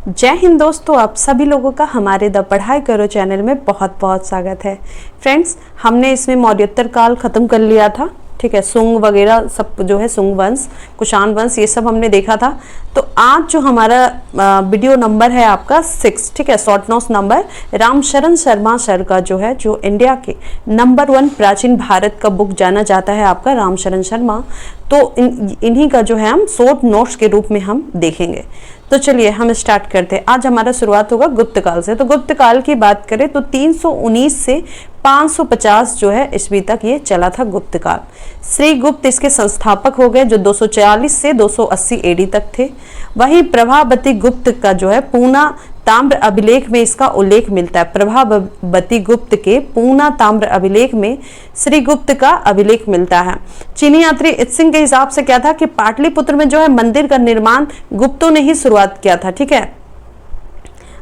जय हिंद दोस्तों, आप सभी लोगों का हमारे द पढ़ाई करो चैनल में बहुत बहुत स्वागत है। फ्रेंड्स, हमने इसमें मौर्योत्तर काल ख़त्म कर लिया था। ठीक है, सुंग वगैरह सब जो है, सुंग वंश, कुषाण वंश, ये सब हमने देखा था। तो आज जो हमारा वीडियो नंबर है आपका 6, ठीक है, short notes number, Ramsharan Sharma sir का जो है, जो इंडिया के नंबर 1 प्राचीन भारत का बुक जाना जाता है आपका रामशरण शर्मा। तो इन्हीं का जो है हम शॉर्ट नोट्स के रूप में हम देखेंगे। तो चलिए हम स्टार्ट करते हैं। आज हमारा शुरुआत होगा गुप्त काल से। तो गुप्त काल की बात करें तो 319 से 550 जो है ईस्वी तक ये चला था गुप्त काल। श्री गुप्त इसके संस्थापक हो गए, जो 240 से 280 एडी तक थे। वहीं प्रभावती गुप्त का जो है पूना ताम्र अभिलेख में इसका उल्लेख मिलता है। प्रभावती गुप्त के पूना ताम्र अभिलेख में श्री गुप्त का अभिलेख मिलता है। चीनी यात्री इत्सिंग के हिसाब से क्या था कि पाटलिपुत्र में जो है मंदिर का निर्माण गुप्तों ने ही शुरुआत किया था। ठीक है,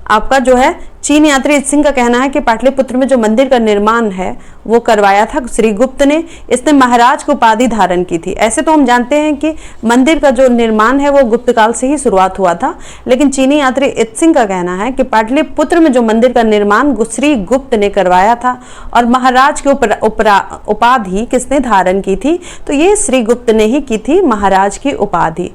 आपका जो है चीन यात्री इत्सिंग का कहना है कि पाटलिपुत्र में जो मंदिर का निर्माण है वो करवाया था श्री गुप्त ने। इसने महाराज की उपाधि धारण की थी। ऐसे तो हम जानते हैं कि मंदिर का जो निर्माण है वो गुप्त काल से ही शुरुआत हुआ था, लेकिन चीनी यात्री इत्सिंग का कहना है कि पाटलिपुत्र में जो मंदिर का निर्माण श्री गुप्त ने करवाया था और महाराज की उपाधि किसने धारण की थी, तो ये श्री गुप्त ने ही की थी, महाराज की उपाधि।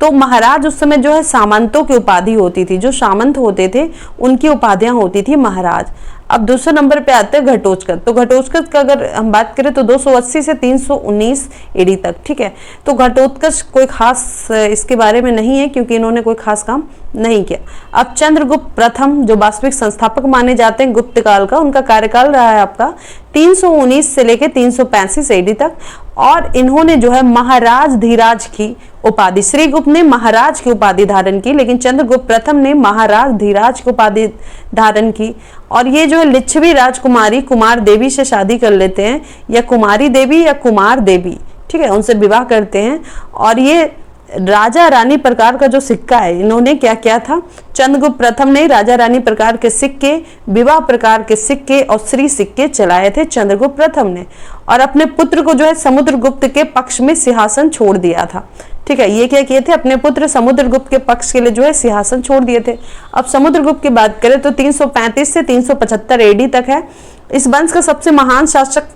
तो महाराज उस समय जो है सामंतों की उपाधि होती थी, जो सामंत होते थे उनकी उपाधियां होती थी महाराज। अब दूसरे नंबर पे आते हैं घटोत्कच। तो घटोत्कच का अगर हम बात करें तो 280 से 319 एडी तक। ठीक है, तो घटोत्कच कोई खास इसके बारे में नहीं है क्योंकि इन्होंने कोई खास काम नहीं किया। अब चंद्रगुप्त प्रथम जो वास्तविक संस्थापक माने जाते हैं गुप्त काल का, उनका कार्यकाल रहा है आपका 319 से लेकर 335 एडी तक, और इन्होंने जो है महाराज धीराज की उपाधि, श्री गुप्त ने महाराज की उपाधि धारण की, लेकिन चंद्रगुप्त प्रथम ने महाराज धीराज की उपाधि धारण की। और ये जो है लिच्छवी राजकुमारी कुमार देवी से शादी कर लेते हैं, या कुमारी देवी या कुमार देवी, ठीक है, उनसे विवाह करते हैं। और ये राजा रानी प्रकार का जो सिक्का है, इन्होंने क्या किया था, चंद्रगुप्त प्रथम ने राजा रानी प्रकार के सिक्के, विवाह प्रकार के सिक्के और श्री सिक्के चलाए थे चंद्रगुप्त प्रथम ने। और अपने पुत्र को जो है समुद्रगुप्त के पक्ष में सिंहासन छोड़ दिया था। ठीक है, ये क्या किए थे, अपने पुत्र समुद्रगुप्त के पक्ष के लिए जो है सिंहासन छोड़ दिए थे। अब समुद्रगुप्त की बात करें तो 335 से 375 एडी तक है। इस वंश का सबसे महान शासक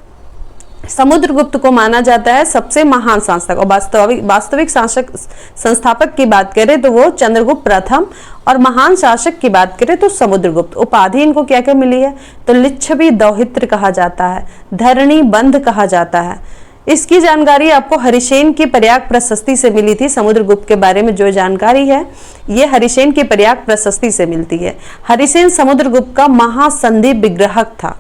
समुद्रगुप्त को माना जाता है सबसे महान शासक। और वास्तविक शासक संस्थापक की बात करें तो वो चंद्रगुप्त प्रथम, और महान शासक की बात करें तो समुद्रगुप्त। उपाधि इनको क्या क्या मिली है, तो लिच्छवी दौहित्र कहा जाता है, धरणी बंध कहा जाता है। इसकी जानकारी आपको हरिसेन की प्रयाग प्रशस्ति से मिली थी। समुद्रगुप्त के बारे में जो जानकारी है ये हरिसेन की प्रयाग प्रशस्ति से मिलती है। हरिसेन समुद्रगुप्त का महासंधि विग्रहक था।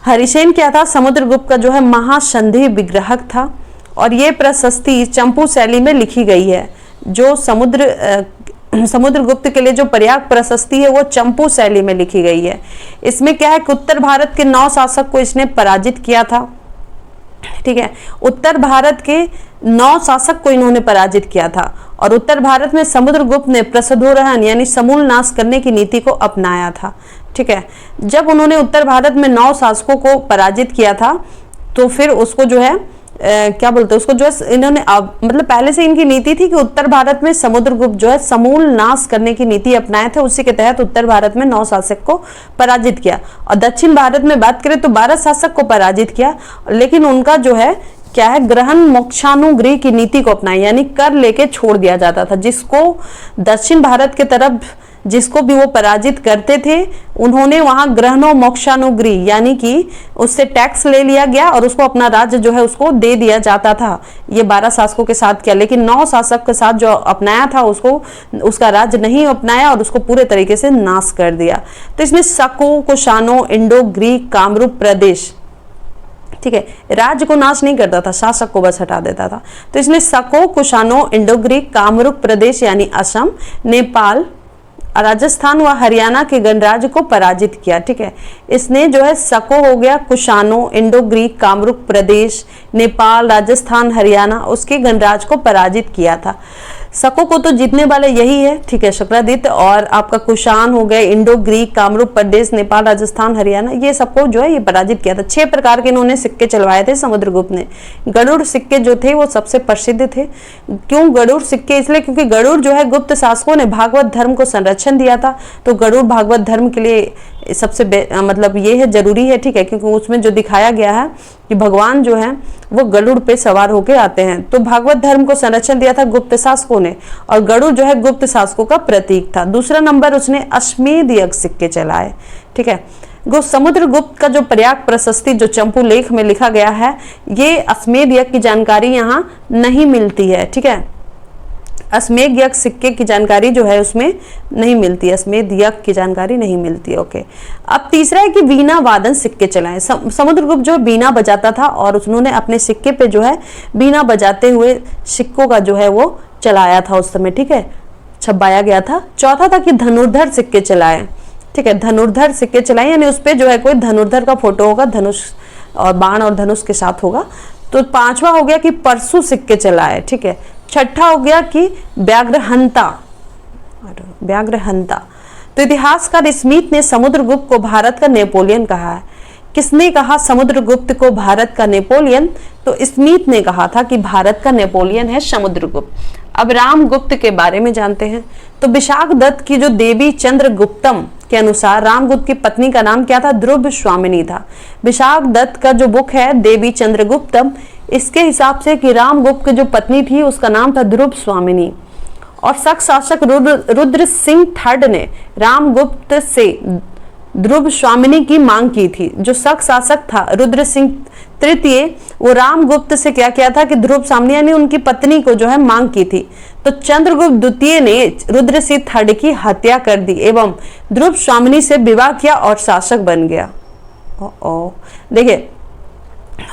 हरिसेन क्या था, समुद्रगुप्त का जो है महासंधि विग्रहक था। और ये प्रशस्ति चंपू शैली में लिखी गई है। जो समुद्रगुप्त के लिए जो प्रयाग प्रशस्ति है वो चंपू शैली में लिखी गई है। इसमें क्या है कि उत्तर भारत के 9 शासक को इसने पराजित किया था। ठीक है, उत्तर भारत के 9 शासक को इन्होंने पराजित किया था। और उत्तर भारत में समुद्रगुप्त ने प्रसदोरहन यानी समूल नाश करने की नीति को अपनाया था। ठीक है, जब उन्होंने उत्तर भारत में 9 शासकों को पराजित किया था तो फिर उसको जो है क्या बोलते हैं, उसको जो है इन्होंने मतलब पहले से इनकी नीति थी कि उत्तर भारत में समुद्रगुप्त जो है समूल नाश करने की नीति अपनाए थे। उसी के तहत उत्तर भारत में 9 शासक को पराजित किया। और दक्षिण भारत में बात करें तो 12 शासक को पराजित किया, लेकिन उनका जो है क्या है, ग्रहण मोक्षानुगृह की नीति को अपनाई, यानी कर लेके छोड़ दिया जाता था। जिसको दक्षिण भारत के तरफ जिसको भी वो पराजित करते थे उन्होंने वहां ग्रहणों मोक्षानुगृह यानी कि उससे टैक्स ले लिया गया और उसको अपना राज्य जो है उसको दे दिया जाता था। ये 12 शासकों के साथ किया, लेकिन 9 शासक के साथ जो अपनाया था उसको उसका राज्य नहीं अपनाया और उसको पूरे तरीके से नाश कर दिया। तो इसमें शको, कुषाणों, इंडो ग्रीक, कामरूप प्रदेश, ठीक है, राज्य को नाश नहीं करता था, शासक को बस हटा देता था। तो इसने शको, कुषाणों, इंडो ग्रीक, कामरूप प्रदेश यानी असम, नेपाल, राजस्थान व हरियाणा के गणराज्य को पराजित किया। ठीक है, इसने जो है शको हो गया, कुषाणों, इंडो ग्रीक, कामरूप प्रदेश, नेपाल, राजस्थान, हरियाणा, उसके गणराज्य को पराजित किया था। शकों को तो जीतने वाले यही है, ठीक है, शुक्रादित्य। और आपका कुषाण हो गए, इंडो ग्रीक, कामरूप प्रदेश, नेपाल, राजस्थान, हरियाणा, ये सबको जो है ये पराजित किया था। 6 प्रकार के इन्होंने सिक्के चलवाए थे समुद्रगुप्त ने। गरुड़ सिक्के जो थे वो सबसे प्रसिद्ध थे। क्यों गरुड़ सिक्के? इसलिए क्योंकि गरुड़ जो है गुप्त शासकों ने भागवत धर्म को संरक्षण दिया था, तो गरुड़ भागवत धर्म के लिए सबसे मतलब ये है, जरूरी है, ठीक है, क्योंकि उसमें जो दिखाया गया है कि भगवान जो है वो गरुड़ पे सवार होके आते हैं। तो भागवत धर्म को संरक्षण दिया था गुप्त शासकों ने, और गरुड़ जो है गुप्त शासकों का प्रतीक था। दूसरा नंबर उसने अश्वमेध यज्ञ सिक्के चलाए, ठीक है। समुद्रगुप्त का जो प्रयाग प्रशस्ति जो चंपू लेख में लिखा गया है, ये अश्वमेध यज्ञ की जानकारी यहाँ नहीं मिलती है, ठीक है। अश्वमेध यज्ञ सिक्के की जानकारी जो है उसमें नहीं मिलती है, अश्वमेध यज्ञ की जानकारी नहीं मिलती है। ओके, अब तीसरा है कि वीणा वादन सिक्के चलाए। समुद्रगुप्त जो वीणा बजाता था और उन्होंने अपने सिक्के पे जो है वीणा बजाते हुए सिक्कों का जो है वो चलाया था उस समय, ठीक है, छपाया गया था। चौथा था कि धनुर्धर सिक्के चलाए, ठीक है, धनुर्धर सिक्के चलाए, यानी उस पर जो है कोई धनुर्धर का फोटो होगा, धनुष और बाण और धनुष के साथ होगा। तो पांचवा हो गया कि परशु सिक्के चलाए, ठीक है। छठा हो गया कि व्याघ्रहंता, व्याघ्रहंता। तो इतिहासकार स्मिथ ने समुद्रगुप्त को भारत का नेपोलियन कहा है। किसने कहा समुद्रगुप्त को भारत का नेपोलियन? तो स्मिथ ने कहा था कि भारत का नेपोलियन है समुद्रगुप्त। अब रामगुप्त के बारे में जानते हैं। तो विशाख दत्त की जो देवी चंद्रगुप्तम के अनुसार रामगुप्त की पत्नी का नाम क्या था? ध्रुव स्वामिनी था। विशाख दत्त का जो बुक है देवी चंद्रगुप्तम, इसके हिसाब से कि रामगुप्त की जो पत्नी थी उसका नाम था ध्रुव स्वामिनी। और शक शासक रुद्र सिंह थर्ड ने रामगुप्त से ध्रुव स्वामिनी की मांग की थी। जो शक शासक था रुद्र सिंह तृतीय, वो रामगुप्त से क्या किया था कि ध्रुव स्वामिनी ने उनकी पत्नी को जो है मांग की थी। तो चंद्रगुप्त द्वितीय ने रुद्र सिंह थर्ड की हत्या कर दी एवं ध्रुव स्वामिनी से विवाह किया और शासक बन गया। देखिए,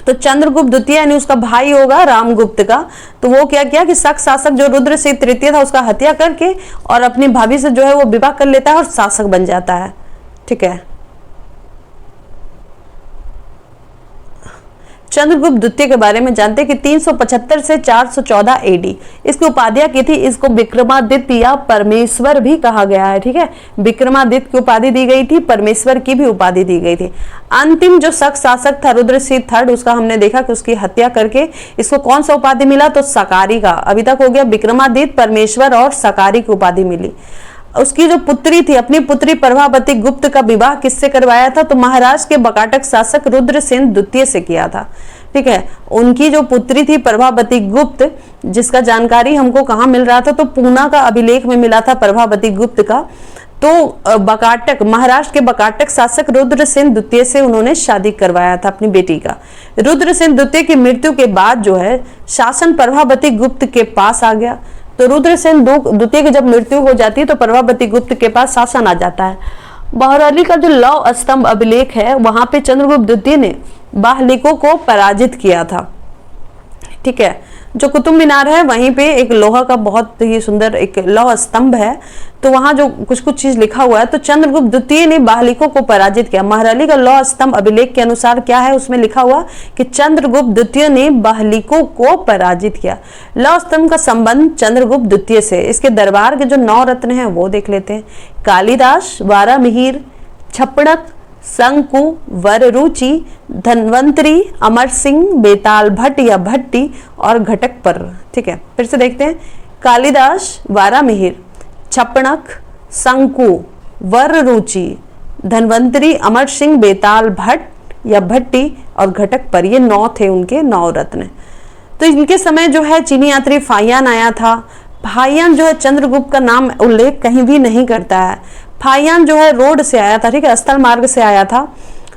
तो चंद्रगुप्त द्वितीय यानी उसका भाई होगा रामगुप्त का, तो वो क्या किया कि शक शासक जो रुद्र सिंह तृतीय था उसका हत्या करके और अपनी भाभी से जो है वो विवाह कर लेता है और शासक बन जाता है, ठीक है। चंद्रगुप्त द्वितीय के बारे में जानते हैं कि 375 से 414 एडी इसकी उपाधियां की थी। इसको विक्रमादित्य या परमेश्वर भी कहा गया है, ठीक है। विक्रमादित्य की उपाधि दी गई थी, परमेश्वर की भी उपाधि दी गई थी। अंतिम जो शक शासक था रुद्र सिंह थर्ड, उसका हमने देखा कि उसकी हत्या करके इसको कौन सा उपाधि मिला? तो सकारी का। अभी तक हो गया विक्रमादित्य, परमेश्वर और सकारी की उपाधि मिली। उसकी जो पुत्री थी, अपनी पुत्री प्रभावती गुप्त का विवाह किससे करवाया था? तो महाराष्ट्र के बकाटक शासक रुद्रसेन द्वितीय से किया था, ठीक है। उनकी जो पुत्री थी प्रभावती गुप्त, जिसका जानकारी हमको कहाँ मिल रहा था? तो पूना का अभिलेख में मिला था प्रभावती गुप्त का। तो बकाटक, महाराष्ट्र के बकाटक शासक रुद्रसेन द्वितीय से उन्होंने शादी करवाया था अपनी बेटी का। रुद्रसेन द्वितीय की मृत्यु के बाद जो है शासन प्रभावती गुप्त के पास आ गया। तो रुद्रसेन द्वितीय की जब मृत्यु हो जाती है तो प्रभावती गुप्त के पास शासन आ जाता है। बहरौली का जो लौह स्तंभ अभिलेख है वहां पे चंद्रगुप्त द्वितीय ने बाहलिकों को पराजित किया था, ठीक है। जो कुतुब मीनार है वहीं पे एक लोहा का बहुत ही सुंदर एक लौह स्तंभ है, तो वहां जो कुछ चीज लिखा हुआ है। तो चंद्रगुप्त द्वितीय ने बाहलिकों को पराजित किया। महरौली का लौह स्तंभ अभिलेख के अनुसार क्या है उसमें लिखा हुआ कि चंद्रगुप्त द्वितीय ने बाहलिकों को पराजित किया। लौह स्तंभ का संबंध चंद्रगुप्त द्वितीय से। इसके दरबार के जो 9 रत्न हैं वो देख लेते हैं। कालिदास, वारामिहिर, छप्पड़क, शंकु, वररुचि, धन्वंतरी, अमर सिंह, बेताल भट्ट या भट्टी और घटक पर, ठीक है। फिर से देखते हैं। कालिदास, वारामिहिर, छप्पड़क, शंकु, वररुचि, धन्वंतरी, अमर सिंह, बेताल भट्ट या भट्टी और घटक पर, ये 9 थे उनके 9 रत्न। तो इनके समय जो है चीनी यात्री फाहियान आया था। फाहियान जो है चंद्रगुप्त का नाम उल्लेख कहीं भी नहीं करता है। फाहियान जो है रोड से आया था, ठीक है, स्थल मार्ग से आया था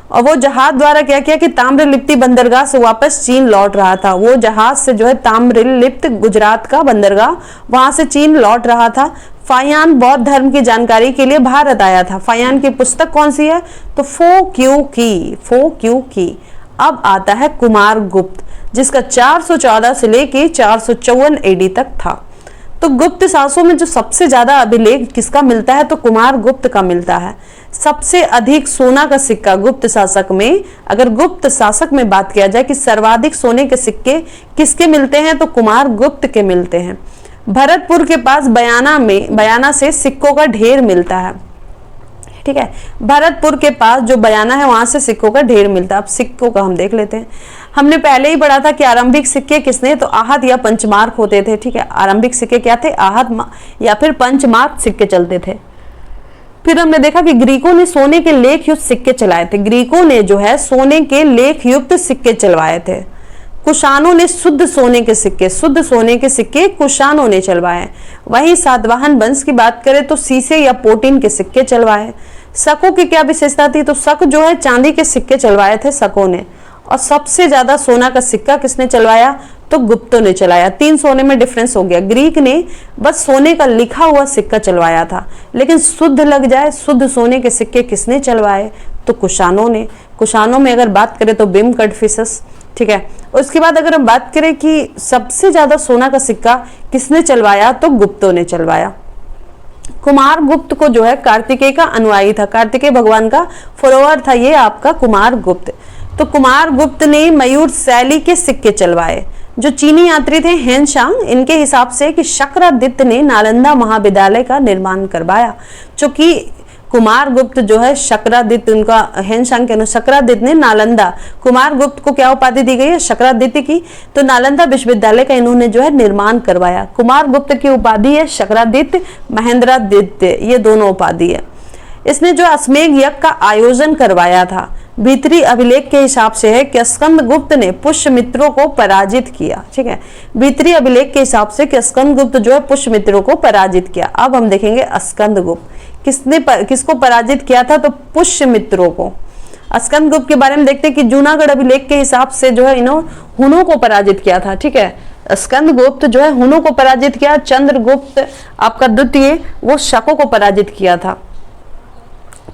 और वो जहाज द्वारा क्या किया कि ताम्रलिप्ति बंदरगाह से वापस चीन लौट रहा था। वो जहाज से जो है ताम्रलिप्त गुजरात का बंदरगाह, वहां से चीन लौट रहा था। फाहियान बौद्ध धर्म की जानकारी के लिए भारत आया था। फाहियान की पुस्तक कौन सी है? तो फो क्यू की। अब आता है कुमारगुप्त, जिसका 414 से लेके 454 एडी तक था। तो गुप्त शासकों में जो सबसे ज्यादा अभिलेख किसका मिलता है? तो कुमारगुप्त का मिलता है। सबसे अधिक सोना का सिक्का गुप्त शासक में, अगर गुप्त शासक में बात किया जाए कि सर्वाधिक सोने के सिक्के किसके मिलते हैं, तो कुमारगुप्त के मिलते हैं। भरतपुर के पास बयाना से सिक्कों का ढेर मिलता है। ठीक है, भरतपुर के पास जो बयाना है वहां से सिक्कों का ढेर मिलता है। अब सिक्कों का हम देख लेते हैं। हमने पहले ही पढ़ा था कि आरंभिक सिक्के किसने, तो आहत या पंचमार्क होते थे। ठीक है, आरंभिक सिक्के क्या थे, आहत या फिर पंचमार्क सिक्के चलते थे। फिर हमने देखा कि ग्रीकों ने सोने के लेख युक्त सिक्के चलाए थे। ग्रीकों ने जो है सोने के लेख युक्त सिक्के चलवाए थे। कुषाणों ने शुद्ध सोने के सिक्के कुषाणों ने चलवाए। वहीं सातवाहन वंश की बात करें तो सीसे या पोटीन के सिक्के चलवाए। शकों की क्या विशेषता थी, तो शक जो है चांदी के सिक्के चलवाए थे शकों ने। और सबसे ज्यादा सोना का सिक्का किसने चलवाया, तो गुप्तों ने चलाया। 3 सोने में डिफरेंस हो गया। ग्रीक ने बस सोने का लिखा हुआ सिक्का चलवाया था, लेकिन शुद्ध लग जाए, शुद्ध सोने के सिक्के किसने चलवाए, तो कुषाणों ने। कुषाणों में अगर बात करें तो बिम कड़फिसस। ठीक है, उसके बाद अगर हम बात करें कि सबसे ज्यादा सोना का सिक्का किसने चलवाया, तो गुप्तों ने चलवाया। कुमार गुप्त को जो है कार्तिकेय का अनुयायी था, कार्तिकेय भगवान का फॉलोअर था ये आपका कुमार गुप्त। तो कुमार गुप्त ने मयूर शैली के सिक्के चलवाए। जो चीनी यात्री थे हेनशांग, इनके हिसाब से कि शक्रादित्य ने नालंदा महाविद्यालय का निर्माण करवाया। चूंकि कुमार गुप्त जो है शक्रादित्य, उनका हेनशांग के अनुसार शक्रादित्य ने नालंदा, कुमार गुप्त को क्या उपाधि दी गई है, शक्रादित्य की, तो नालंदा विश्वविद्यालय का इन्होंने जो है निर्माण करवाया। कुमार गुप्त की उपाधि है शक्रादित्य, महेंद्रादित्य, ये दोनों उपाधि है। इसने जो अश्वमेध यज्ञ का आयोजन करवाया था। भीतरी अभिलेख के हिसाब से है कि स्कंदगुप्त ने पुष्यमित्रों को पराजित किया। ठीक है, भीतरी अभिलेख के हिसाब से कि स्कंदगुप्त जो है पुष्यमित्रों को पराजित किया। अब हम देखेंगे स्कंदगुप्त किसको पराजित किया था, तो पुष्यमित्रों को। स्कंदगुप्त के बारे में देखते हैं कि जूनागढ़ अभिलेख के हिसाब से जो है इन्होंने हुनों को पराजित किया था। ठीक है, स्कंदगुप्त जो है हुनों को पराजित किया। चंद्रगुप्त आपका द्वितीय वो शकों को पराजित किया था।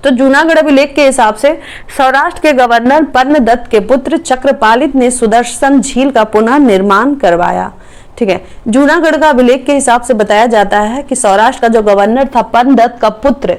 तो जूनागढ़ अभिलेख के हिसाब से सौराष्ट्र के गवर्नर पर्णदत्त के पुत्र चक्रपालित ने सुदर्शन झील का पुनः निर्माण करवाया। ठीक है, जूनागढ़ का अभिलेख के हिसाब से बताया जाता है कि सौराष्ट्र का जो गवर्नर था पर्णदत्त का पुत्र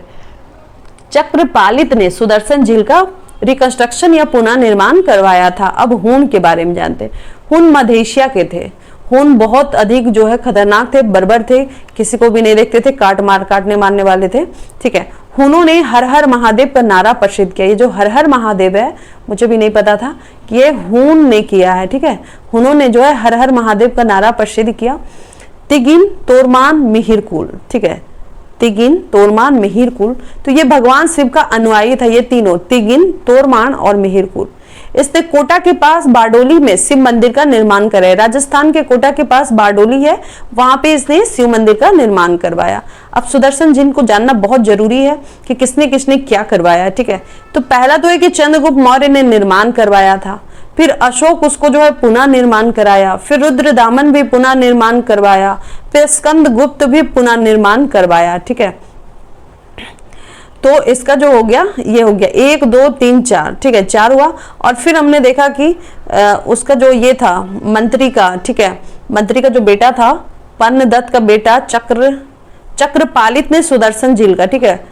चक्रपालित ने सुदर्शन झील का रिकंस्ट्रक्शन या पुनः निर्माण करवाया था। अब हून के बारे में जानते हैं। हून मध्य के थे। हून बहुत अधिक जो है खतरनाक थे, बर्बर थे, किसी को भी नहीं देखते थे, काटने मारने वाले थे। ठीक है, हुनों ने हर हर महादेव का नारा प्रसिद्ध किया। ये जो हर हर महादेव है, मुझे भी नहीं पता था कि ये हून ने किया है। ठीक है, हुनों ने जो है हर हर महादेव का नारा प्रसिद्ध किया। तिगिन, तोरमान, मिहिरकुल। ठीक है, तिगिन, तोरमान, मिहिरकुल, तो ये भगवान शिव का अनुयायी था। ये तीनों तिगिन, तोरमान और मिहिरकुल। इसने कोटा के पास बारडोली में शिव मंदिर का निर्माण कराया। राजस्थान के कोटा के पास बारडोली है, वहां पे इसने शिव मंदिर का निर्माण करवाया। अब सुदर्शन झील को जानना बहुत जरूरी है कि किसने किसने क्या करवाया। ठीक है, तो पहला तो है कि चंद्रगुप्त मौर्य ने निर्माण करवाया था, फिर अशोक उसको जो है पुनः निर्माण कराया, फिर रुद्रदामन भी पुनः निर्माण करवाया, फिर स्कंदगुप्त भी पुनः निर्माण करवाया। ठीक है, तो इसका जो हो गया, ये हो गया 1 2 3 4। ठीक है, 4 हुआ। और फिर हमने देखा कि उसका जो ये था मंत्री का, ठीक है, मंत्री का जो बेटा था पर्णदत्त का बेटा चक्रपालित ने सुदर्शन झील का, ठीक है,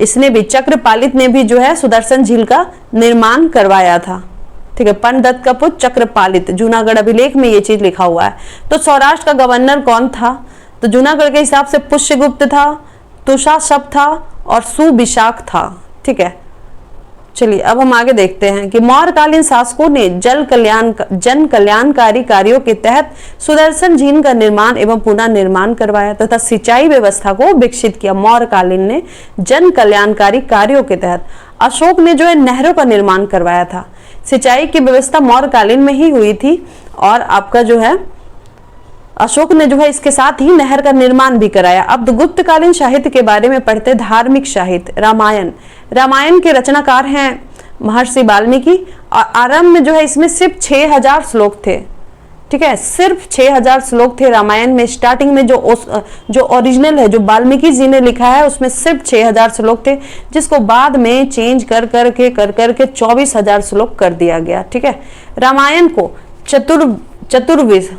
इसने भी चक्रपालित ने भी जो है सुदर्शन झील का निर्माण करवाया था। ठीक है, पर्णदत्त का पुत्र चक्रपालित, जूनागढ़ अभिलेख में ये चीज लिखा हुआ है। तो सौराष्ट्र का गवर्नर कौन था, तो जूनागढ़ के हिसाब से पुष्यगुप्त था, तुषाशप था और सुविशाख था। ठीक है, चलिए अब हम आगे देखते हैं कि मौर्यकालीन शासकों ने जन कल्याणकारी कार्यों के तहत सुदर्शन झील का निर्माण एवं पुनः निर्माण करवाया तथा सिंचाई व्यवस्था को विकसित किया। मौर्यकालीन ने जन कल्याणकारी कार्यों के तहत अशोक ने जो है नहरों का निर्माण करवाया था। सिंचाई की व्यवस्था मौर्यकालीन में ही हुई थी और आपका जो है अशोक ने जो है इसके साथ ही नहर का निर्माण भी कराया। अब गुप्तकालीन साहित्य के बारे में पढ़ते। धार्मिक साहित्य, रामायण के रचनाकार हैं महर्षि वाल्मीकि और आरंभ में जो है इसमें सिर्फ 6000 श्लोक थे। ठीक है, सिर्फ 6000 श्लोक थे रामायण में। स्टार्टिंग में जो ओरिजिनल है, जो वाल्मीकि जी ने लिखा है, उसमें सिर्फ 6000 श्लोक थे, जिसको बाद में चेंज कर करके 24000 श्लोक कर दिया गया। ठीक है, रामायण को चतुर्विध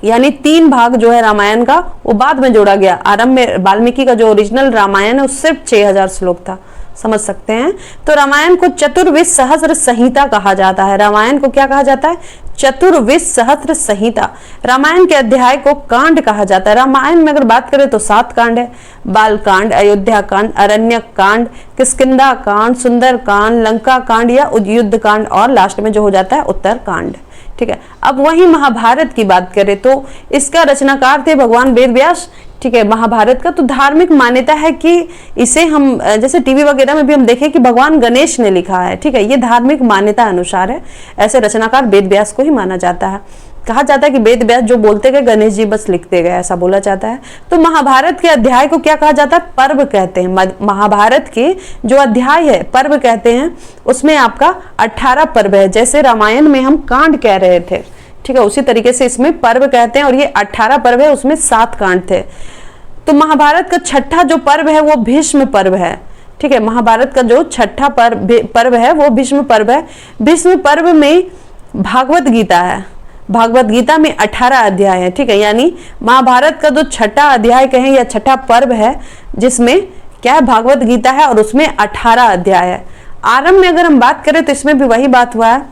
यानी 3 भाग जो है रामायण का वो बाद में जोड़ा गया। आरंभ में वाल्मीकि का जो ओरिजिनल रामायण है वो सिर्फ 6000 श्लोक था। समझ सकते हैं। तो रामायण को चतुर्विश सहस्त्र संहिता कहा जाता है। रामायण को क्या कहा जाता है? चतुर्विश सहस्त्र संहिता। रामायण के अध्याय को कांड कहा जाता है। रामायण में अगर बात करें तो 7 कांड है। बाल कांड, अयोध्या कांड, अरण्यक कांड, किष्किंधा कांड, सुंदर कांड, लंका कांड या युद्ध कांड, और लास्ट में जो हो जाता है उत्तर कांड। ठीक है। अब वही महाभारत की बात करें तो इसका रचनाकार थे भगवान वेद व्यास। ठीक है। महाभारत का तो धार्मिक मान्यता है कि इसे हम जैसे टीवी वगैरह में भी हम देखें कि भगवान गणेश ने लिखा है। ठीक है। ये धार्मिक मान्यता अनुसार है, ऐसे रचनाकार वेद व्यास को ही माना जाता है। कहा जाता है कि वेद व्यास जो बोलते गए गणेश जी बस लिखते गए, ऐसा बोला जाता है। तो महाभारत के अध्याय को क्या कहा जाता है? पर्व कहते हैं। महाभारत के जो अध्याय है पर्व कहते हैं। उसमें आपका 18 पर्व है। जैसे रामायण में हम कांड कह रहे थे, ठीक है, उसी तरीके से इसमें पर्व कहते हैं। और ये 18 पर्व है, उसमें 7 कांड थे। तो महाभारत का छठा जो पर्व है वो भीष्म पर्व है। ठीक है। महाभारत का जो छठा पर्व है वो भीष्म पर्व है। भीष्म पर्व में भागवत गीता है। भागवत गीता में 18 अध्याय है। ठीक है। यानी महाभारत का जो छठा अध्याय कहें या छठा पर्व है जिसमें क्या है? भागवत गीता है और उसमें 18 अध्याय है। आरंभ में अगर हम बात करें तो इसमें भी वही बात हुआ है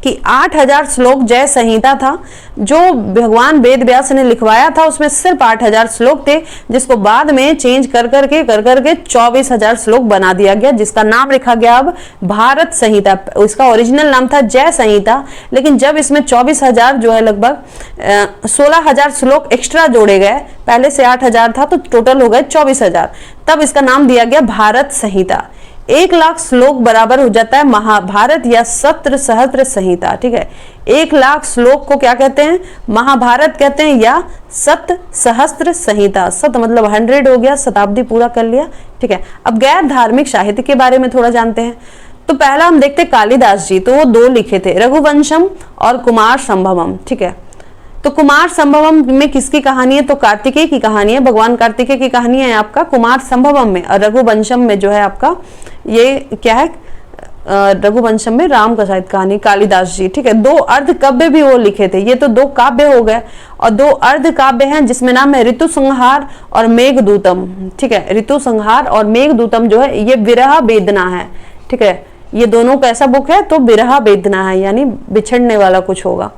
कि 8000 श्लोक जय संहिता था जो भगवान वेद व्यास ने लिखवाया था। उसमें सिर्फ 8000 श्लोक थे, जिसको बाद में चेंज कर करके 24000 श्लोक बना दिया गया, जिसका नाम लिखा गया अब भारत संहिता। इसका ओरिजिनल नाम था जय संहिता, लेकिन जब इसमें 24000 जो है लगभग 16000 श्लोक एक्स्ट्रा जोड़े गए, पहले से 8000 था तो टोटल हो गए 24000, तब इसका नाम दिया गया भारत संहिता। 1,00,000 श्लोक बराबर हो जाता है महाभारत या सत्र सहस्त्र संहिता। ठीक है। 1,00,000 श्लोक को क्या कहते हैं? महाभारत कहते हैं या सत सहस्त्र संहिता। सत मतलब 100 हो गया, शताब्दी पूरा कर लिया। ठीक है। अब गैर धार्मिक साहित्य के बारे में थोड़ा जानते हैं। तो पहला हम देखते हैं कालिदास जी, तो वो 2 लिखे थे, रघुवंशम और कुमार संभवम। ठीक है। तो कुमार संभवम में किसकी कहानी है? तो कार्तिकेय की कहानी है। भगवान कार्तिकेय की कहानी है आपका कुमार संभवम में। और रघुवंशम में जो है आपका ये क्या है? रघुवंशम में राम का शायद कहानी, कालिदास जी। ठीक है। 2 अर्ध काव्य भी वो लिखे थे। ये तो 2 काव्य हो गए और 2 अर्ध काव्य हैं जिसमें नाम है ऋतु संहार और मेघदूतम। ठीक है। ऋतु संहार और मेघदूतम जो है ये विरह वेदना है। ठीक है। ये दोनों कैसा बुक है? तो विरह वेदना है, यानी बिछड़ने वाला कुछ होगा,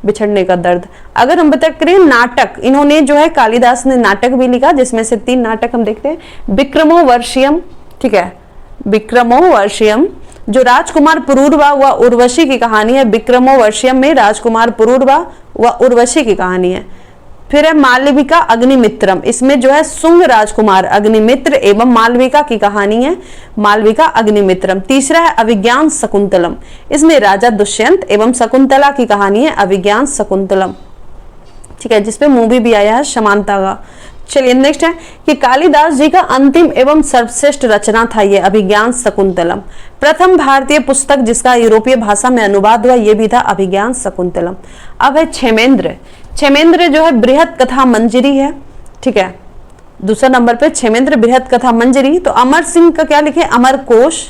बिछड़ने का दर्द। अगर हम बात करें नाटक, इन्होंने जो है कालिदास ने नाटक भी लिखा, जिसमें से 3 नाटक हम देखते हैं। विक्रमोर्वशीयम। ठीक है। विक्रमोर्वशीयम जो राजकुमार पुरूरवा व उर्वशी की कहानी है। विक्रमोर्वशीयम में राजकुमार पुरूरवा व उर्वशी की कहानी है। फिर है मालविका अग्निमित्रम, इसमें जो है शुंग राजकुमार अग्निमित्र एवं मालविका की कहानी है, मालविका अग्निमित्रम। तीसरा है अभिज्ञान शकुंतलम, इसमें राजा दुष्यंत एवं शकुंतला की कहानी है, अभिज्ञान शकुंतलम। ठीक है। जिसपे मूवी भी आया है समानता का। चलिए नेक्स्ट है कि कालिदास जी का अंतिम एवं सर्वश्रेष्ठ रचना था ये अभिज्ञान शकुंतलम। प्रथम भारतीय पुस्तक जिसका यूरोपीय भाषा में अनुवाद हुआ ये भी था अभिज्ञान शकुंतलम। अब है क्षेमेंद्र। क्षेमेंद्र जो है बृहत कथा मंजरी है। ठीक है। दूसरा नंबर पे क्षेमेंद्र बृहत कथा मंजरी। तो अमर सिंह का क्या लिखे? अमर कोश।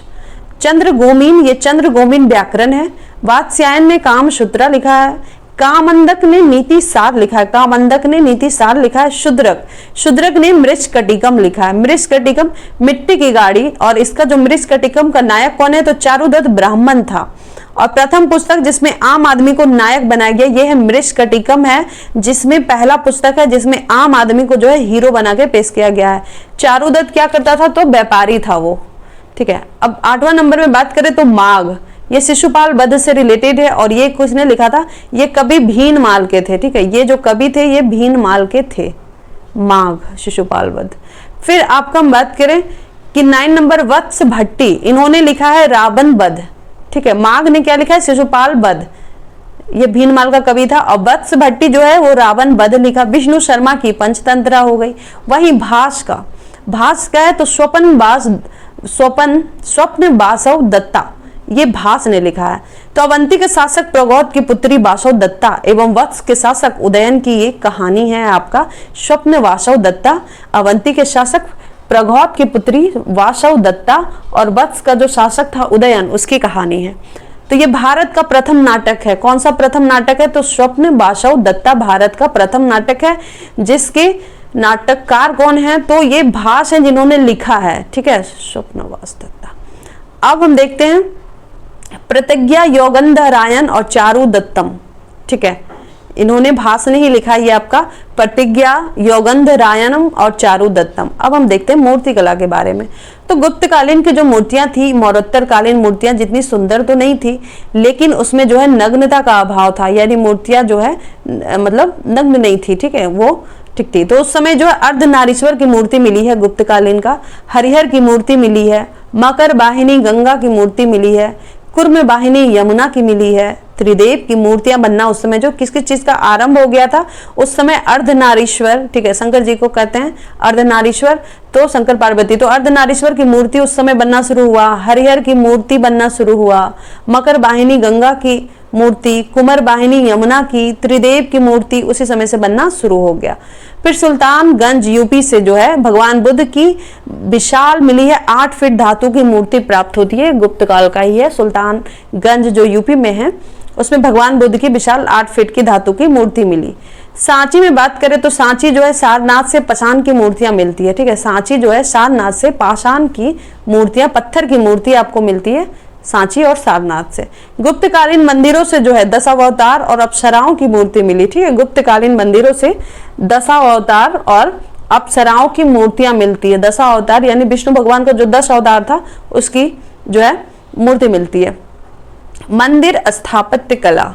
चंद्र गोमीन, ये चंद्र गोमीन व्याकरण है। वात्स्यायन ने कामसूत्रा लिखा है। कामंदक ने नीति सार लिखा है, कामंदक ने नीति सार लिखा है। शूद्रक, शूद्रक ने मृच्छकटिकम लिखा है। मृच्छकटिकम मिट्टी की गाड़ी, और इसका जो मृच्छकटिकम का नायक कौन है? तो चारुदत्त ब्राह्मण था। और प्रथम पुस्तक जिसमें आम आदमी को नायक बनाया गया ये है मृच्छकटिकम है, जिसमें पहला पुस्तक है जिसमें आम आदमी को जो है हीरो बना के पेश किया गया है। चारुदत्त क्या करता था? तो व्यापारी था वो। ठीक है। अब 8वां नंबर में बात करें तो माघ, ये शिशुपाल वध से रिलेटेड है और ये किसने लिखा था? ये कवि भीनमाल के थे। ठीक है। ये जो कवि थे ये भीनमाल के थे। माघ, शिशुपाल वध। फिर आपका हम बात करें कि 9 नंबर वत्स भट्टी, इन्होंने लिखा है रावण वध। ठीक है। माघ ने क्या लिखा है? शिशुपाल वध, ये भीनमाल का कवि था। और वत्स भट्टी जो है वो रावण वध लिखा। विष्णु शर्मा की पंचतंत्रा हो गई। वहीं भास का, भास का है तो स्वप्न बासव दत्ता, ये भास ने लिखा है। तो अवंती के शासक प्रगौत की पुत्री वासव दत्ता एवं वत्स के शासक उदयन की ये कहानी है आपका स्वप्न वासव दत्ता। अवंती के शासक प्रगौत की पुत्री वासव दत्ता और वत्स का जो शासक था उदयन, उसकी कहानी है। तो ये भारत का प्रथम नाटक है। कौन सा प्रथम नाटक है? तो स्वप्न वासव दत्ता भारत का प्रथम नाटक है, जिसके नाटककार कौन है? तो ये भास हैं जिन्होंने लिखा है, ठीक है, स्वप्नवास दत्ता। अब हम देखते हैं प्रतिज्ञा योगंधरायन और चारू दत्तम, ठीक है, इन्होंने भास नहीं लिखा, ये आपका प्रतिज्ञा योगंधरायनम और चारू दत्तम। अब हम देखते हैं मूर्ति कला के बारे में। तो गुप्त कालीन की जो मूर्तियां थी, मौर्योत्तर कालीन मूर्तियां जितनी सुंदर तो नहीं थी, लेकिन उसमें जो है नग्नता का अभाव था, यानी मूर्तियां जो है मतलब नग्न नहीं थी, ठीक है, वो ठीक थी। तो उस समय जो है अर्धनारीश्वर की मूर्ति मिली है गुप्त कालीन का, हरिहर की मूर्ति मिली है, मकर वाहिनी गंगा की मूर्ति मिली है, कुर्म वाहिनी यमुना की मिली है, त्रिदेव की मूर्तियां बनना उस समय जो किस किस चीज का आरंभ हो गया था, उस समय अर्धनारीश्वर, ठीक है, शंकर जी को कहते हैं अर्धनारीश्वर, तो शंकर पार्वती, तो अर्धनारीश्वर की मूर्ति उस समय बनना शुरू हुआ, हरिहर की मूर्ति बनना शुरू हुआ, मकर वाहिनी गंगा की मूर्ति, कुमार वाहिनी यमुना की, त्रिदेव की मूर्ति उसी समय से बनना शुरू हो गया। फिर सुल्तानगंज यूपी से जो है भगवान बुद्ध की विशाल मिली है 8 फीट धातु की मूर्ति प्राप्त होती है, गुप्त काल का ही है। सुल्तानगंज जो यूपी में है उसमें भगवान बुद्ध की विशाल 8 फीट की धातु की मूर्ति मिली। सांची में बात करें तो सांची जो है सारनाथ से पाषाण की मूर्तियां मिलती है, ठीक है, सांची जो है सारनाथ से पाषाण की मूर्तियां, पत्थर की मूर्ति आपको मिलती है सांची और सारनाथ से। गुप्तकालीन मंदिरों से जो है दशावतार और अप्सराओं की मूर्ति मिली, ठीक है, गुप्तकालीन मंदिरों से दशावतार और अप्सराओं की मूर्तियां मिलती है। दशावतार यानी विष्णु भगवान का जो 10 अवतार था उसकी जो है मूर्ति मिलती है। मंदिर स्थापत्य कला।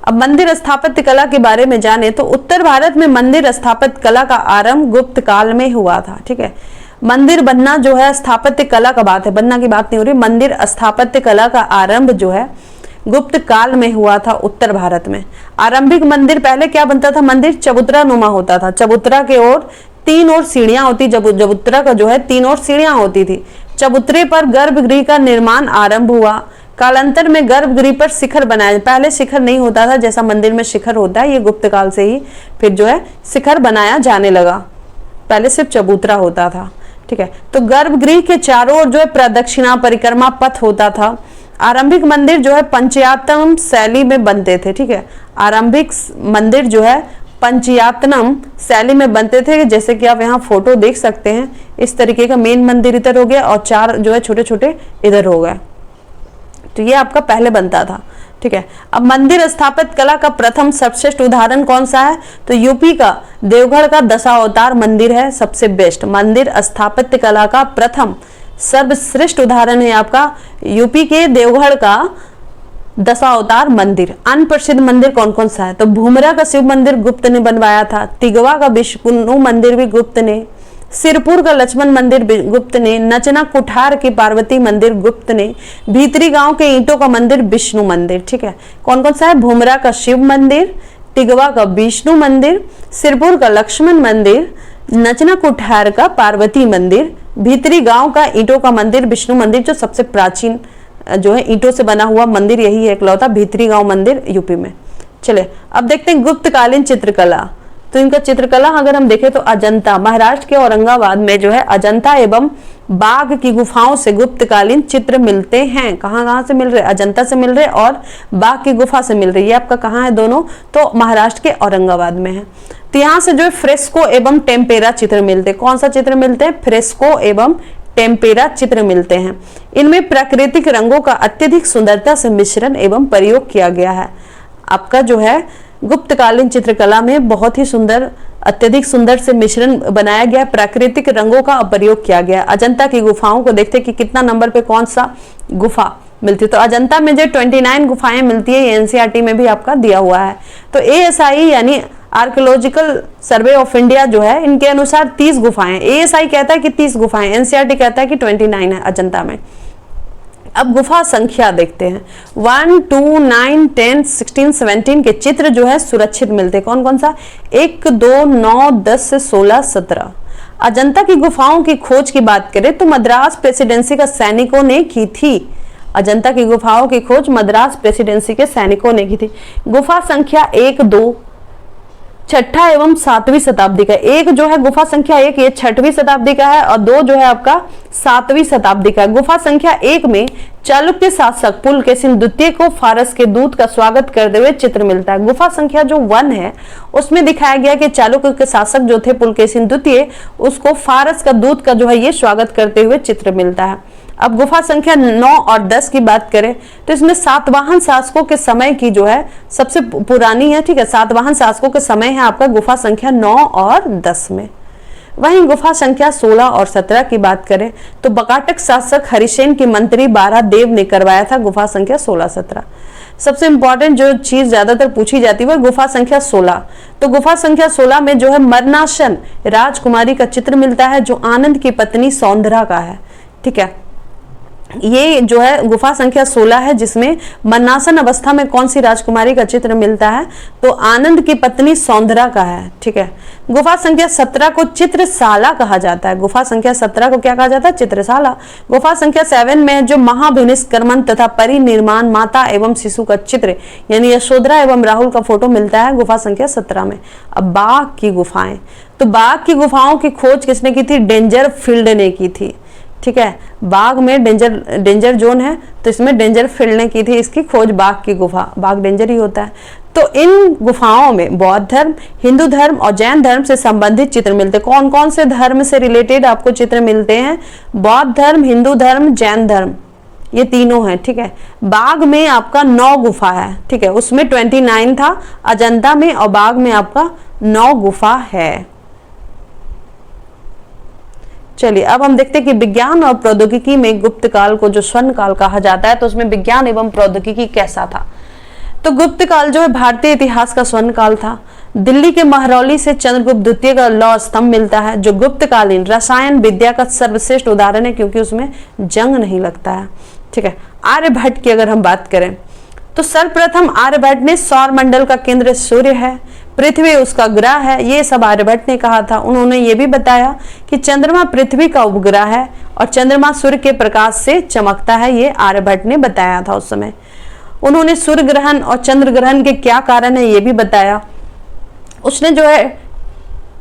अब मंदिर स्थापत्य कला के बारे में जाने तो उत्तर भारत में मंदिर स्थापत्य कला का आरंभ गुप्त काल में हुआ था, ठीक है। मंदिर बनना जो है स्थापत्य कला का बात है, बनना की बात नहीं हो रही। मंदिर स्थापत्य कला का आरंभ जो है गुप्त काल में हुआ था उत्तर भारत में। आरंभिक मंदिर पहले क्या बनता था? मंदिर चबूतरा नुमा होता था, चबूतरा के ओर 3 ओर सीढ़ियां होती, चबूतरा का जो है 3 ओर सीढ़ियां होती थी। चबूतरे पर गर्भगृह का निर्माण आरंभ हुआ। कालांतर में गर्भगृह पर शिखर बनाया, पहले शिखर नहीं होता था जैसा मंदिर में शिखर होता है, ये गुप्त काल से ही फिर जो है शिखर बनाया जाने लगा, पहले सिर्फ चबूतरा होता था, ठीक है। तो गर्भगृह के चारों ओर जो है प्रदक्षिणा परिक्रमा पथ होता था। आरंभिक मंदिर जो है पंचयातनम शैली में बनते थे, ठीक है, आरंभिक मंदिर जो है पंचयातनम शैली में बनते थे, जैसे कि आप यहाँ फोटो देख सकते हैं, इस तरीके का मेन मंदिर इधर हो गया और 4 जो है छोटे छोटे इधर हो गए, तो ये आपका पहले बनता था, ठीक है। अब मंदिर स्थापत्य कला का प्रथम सर्वश्रेष्ठ उदाहरण कौन सा है? तो यूपी का देवगढ़ का दशावतार मंदिर है सबसे बेस्ट। मंदिर स्थापत्य कला का प्रथम सर्वश्रेष्ठ उदाहरण है आपका यूपी के देवगढ़ का दशावतार मंदिर। अनप्रसिद्ध मंदिर कौन कौन सा है? तो भूमरा का शिव मंदिर गुप्त ने बनवाया था, तिगवा का विष्णु मंदिर भी गुप्त ने, सिरपुर का लक्ष्मण मंदिर गुप्त ने, नचना कुठार की पार्वती मंदिर गुप्त ने, भीतरी गांव के ईंटों का मंदिर विष्णु मंदिर, ठीक है। कौन कौन सा है? भूमरा का शिव मंदिर, तिगवा का विष्णु मंदिर, सिरपुर का लक्ष्मण मंदिर, नचना कुठार का पार्वती मंदिर, भीतरी गांव का ईंटों का मंदिर विष्णु मंदिर, जो सबसे प्राचीन जो है ईंटों से बना हुआ मंदिर यही है इकलौता, भीतरी गांव मंदिर यूपी में। चले अब देखते हैं गुप्तकालीन चित्रकला। तो इनका चित्रकला अगर हम देखें तो अजंता, महाराष्ट्र के औरंगाबाद में जो है अजंता एवं बाघ की गुफाओं से गुप्तकालीन चित्र मिलते हैं। कहाँ से मिल रहे? अजंता से मिल रहे और बाघ की गुफा से मिल रही है। आपका कहाँ है दोनों? तो महाराष्ट्र के औरंगाबाद में है। तो यहाँ से जो है फ्रेस्को एवं टेम्पेरा चित्र मिलते हैं। कौन सा चित्र मिलते हैं? फ्रेस्को एवं टेम्पेरा चित्र मिलते हैं। इनमें प्राकृतिक रंगों का अत्यधिक सुंदरता से मिश्रण एवं प्रयोग किया गया है। आपका जो है गुप्तकालीन चित्रकला में बहुत ही सुंदर, अत्यधिक सुंदर से मिश्रण बनाया गया, प्राकृतिक रंगों का प्रयोग किया गया। अजंता की गुफाओं को देखते कि कितना नंबर पे कौन सा गुफा मिलती है। तो अजंता में जो 29 गुफाएं मिलती है, ये एनसीईआरटी में भी आपका दिया हुआ है। तो एएसआई यानी आर्कियोलॉजिकल सर्वे ऑफ इंडिया जो है, इनके अनुसार 30 गुफाएं, एएसआई कहता है कि 30 गुफाएं, एनसीईआरटी कहता है कि 29 है अजंता में। अब गुफा संख्या देखते हैं, 1, 2, 9, 10, 16, 17 के चित्र जो है सुरक्षित मिलते हैं। कौन कौन सा? 1, 2, 9, 10 से 16, 17। अजंता की गुफाओं की खोज की बात करें तो मद्रास प्रेसिडेंसी का सैनिकों ने की थी। अजंता की गुफाओं की खोज मद्रास प्रेसिडेंसी के सैनिकों ने की थी। गुफा संख्या 1, 2 छठा एवं 7वीं शताब्दी का। एक जो है गुफा संख्या 1 ये 6वीं शताब्दी का है और 2 जो है आपका 7वीं शताब्दी का है। गुफा संख्या 1 में चालुक्य शासक पुलकेशिन द्वितीय को फारस के दूत का स्वागत करते हुए चित्र मिलता है। गुफा संख्या जो 1 है उसमें दिखाया गया कि चालुक्य के शासक जो थे पुलकेशिन द्वितीय, उसको फारस का दूत का जो है ये स्वागत करते हुए चित्र मिलता है। अब गुफा संख्या 9 और 10 की बात करें तो इसमें सातवाहन शासकों के समय की जो है सबसे पुरानी है, ठीक है, सातवाहन शासकों के समय है आपका गुफा संख्या 9 और 10 में। वहीं गुफा संख्या 16 और 17 की बात करें तो बकाटक शासक हरिसेन के मंत्री बारह देव ने करवाया था गुफा संख्या 16-17। सबसे इंपॉर्टेंट जो चीज ज्यादातर पूछी जाती है वो गुफा संख्या 16। तो गुफा संख्या 16 में जो है मरनासन राजकुमारी का चित्र मिलता है जो आनंद की पत्नी सौंदरा का है, ठीक है। ये जो है गुफा संख्या 16 है जिसमें मरनासन अवस्था में कौन सी राजकुमारी का चित्र मिलता है, तो आनंद की पत्नी सौंदरा का है, ठीक है। गुफा संख्या 17 को चित्रशाला कहा जाता है। गुफा संख्या 17 को क्या कहा जाता है? चित्रशाला। गुफा संख्या 7 में जो महाभिनिष्क्रमण तथा परिनिर्माण माता एवं शिशु का चित्र यानी यशोधरा एवं राहुल का फोटो मिलता है गुफा संख्या 17 में। अब बाघ की गुफाएं, तो बाघ की गुफाओं की खोज किसने की थी? डेंजर फील्ड ने की थी, ठीक है। बाघ में डेंजर जोन है तो इसमें डेंजर फील्ड ने की थी इसकी खोज। बाघ की गुफा, बाघ डेंजर ही होता है। तो इन गुफाओं में बौद्ध धर्म, हिंदू धर्म और जैन धर्म से संबंधित चित्र मिलते हैं। कौन कौन से धर्म से रिलेटेड आपको चित्र मिलते हैं? बौद्ध धर्म, हिंदू धर्म, जैन धर्म, ये तीनों हैं, ठीक है। बाघ में आपका 9 गुफा है, ठीक है, उसमें 29 था अजंता में और बाघ में आपका 9 गुफा है। चलिए अब हम देखते हैं कि विज्ञान और प्रौद्योगिकी में गुप्त काल को जो स्वर्ण काल कहा जाता है तो उसमें विज्ञान एवं प्रौद्योगिकी कैसा था? तो गुप्त काल जो है भारतीय इतिहास का स्वर्ण काल था। दिल्ली के महरौली से चंद्रगुप्त द्वितीय का लौह स्तंभ मिलता है जो गुप्तकालीन रसायन विद्या का सर्वश्रेष्ठ उदाहरण है क्योंकि उसमें जंग नहीं लगता है, ठीक है। आर्यभट्ट की अगर हम बात करें तो सर्वप्रथम आर्यभट्ट ने सौर मंडल का केंद्र सूर्य है, पृथ्वी उसका ग्रह है, ये सब आर्यभट्ट ने कहा था। उन्होंने ये भी बताया कि चंद्रमा पृथ्वी का उपग्रह है और चंद्रमा सूर्य के प्रकाश से चमकता है, ये आर्यभट्ट ने बताया था उस समय। उन्होंने सूर्य ग्रहण और चंद्र ग्रहण के क्या कारण है ये भी बताया। उसने जो है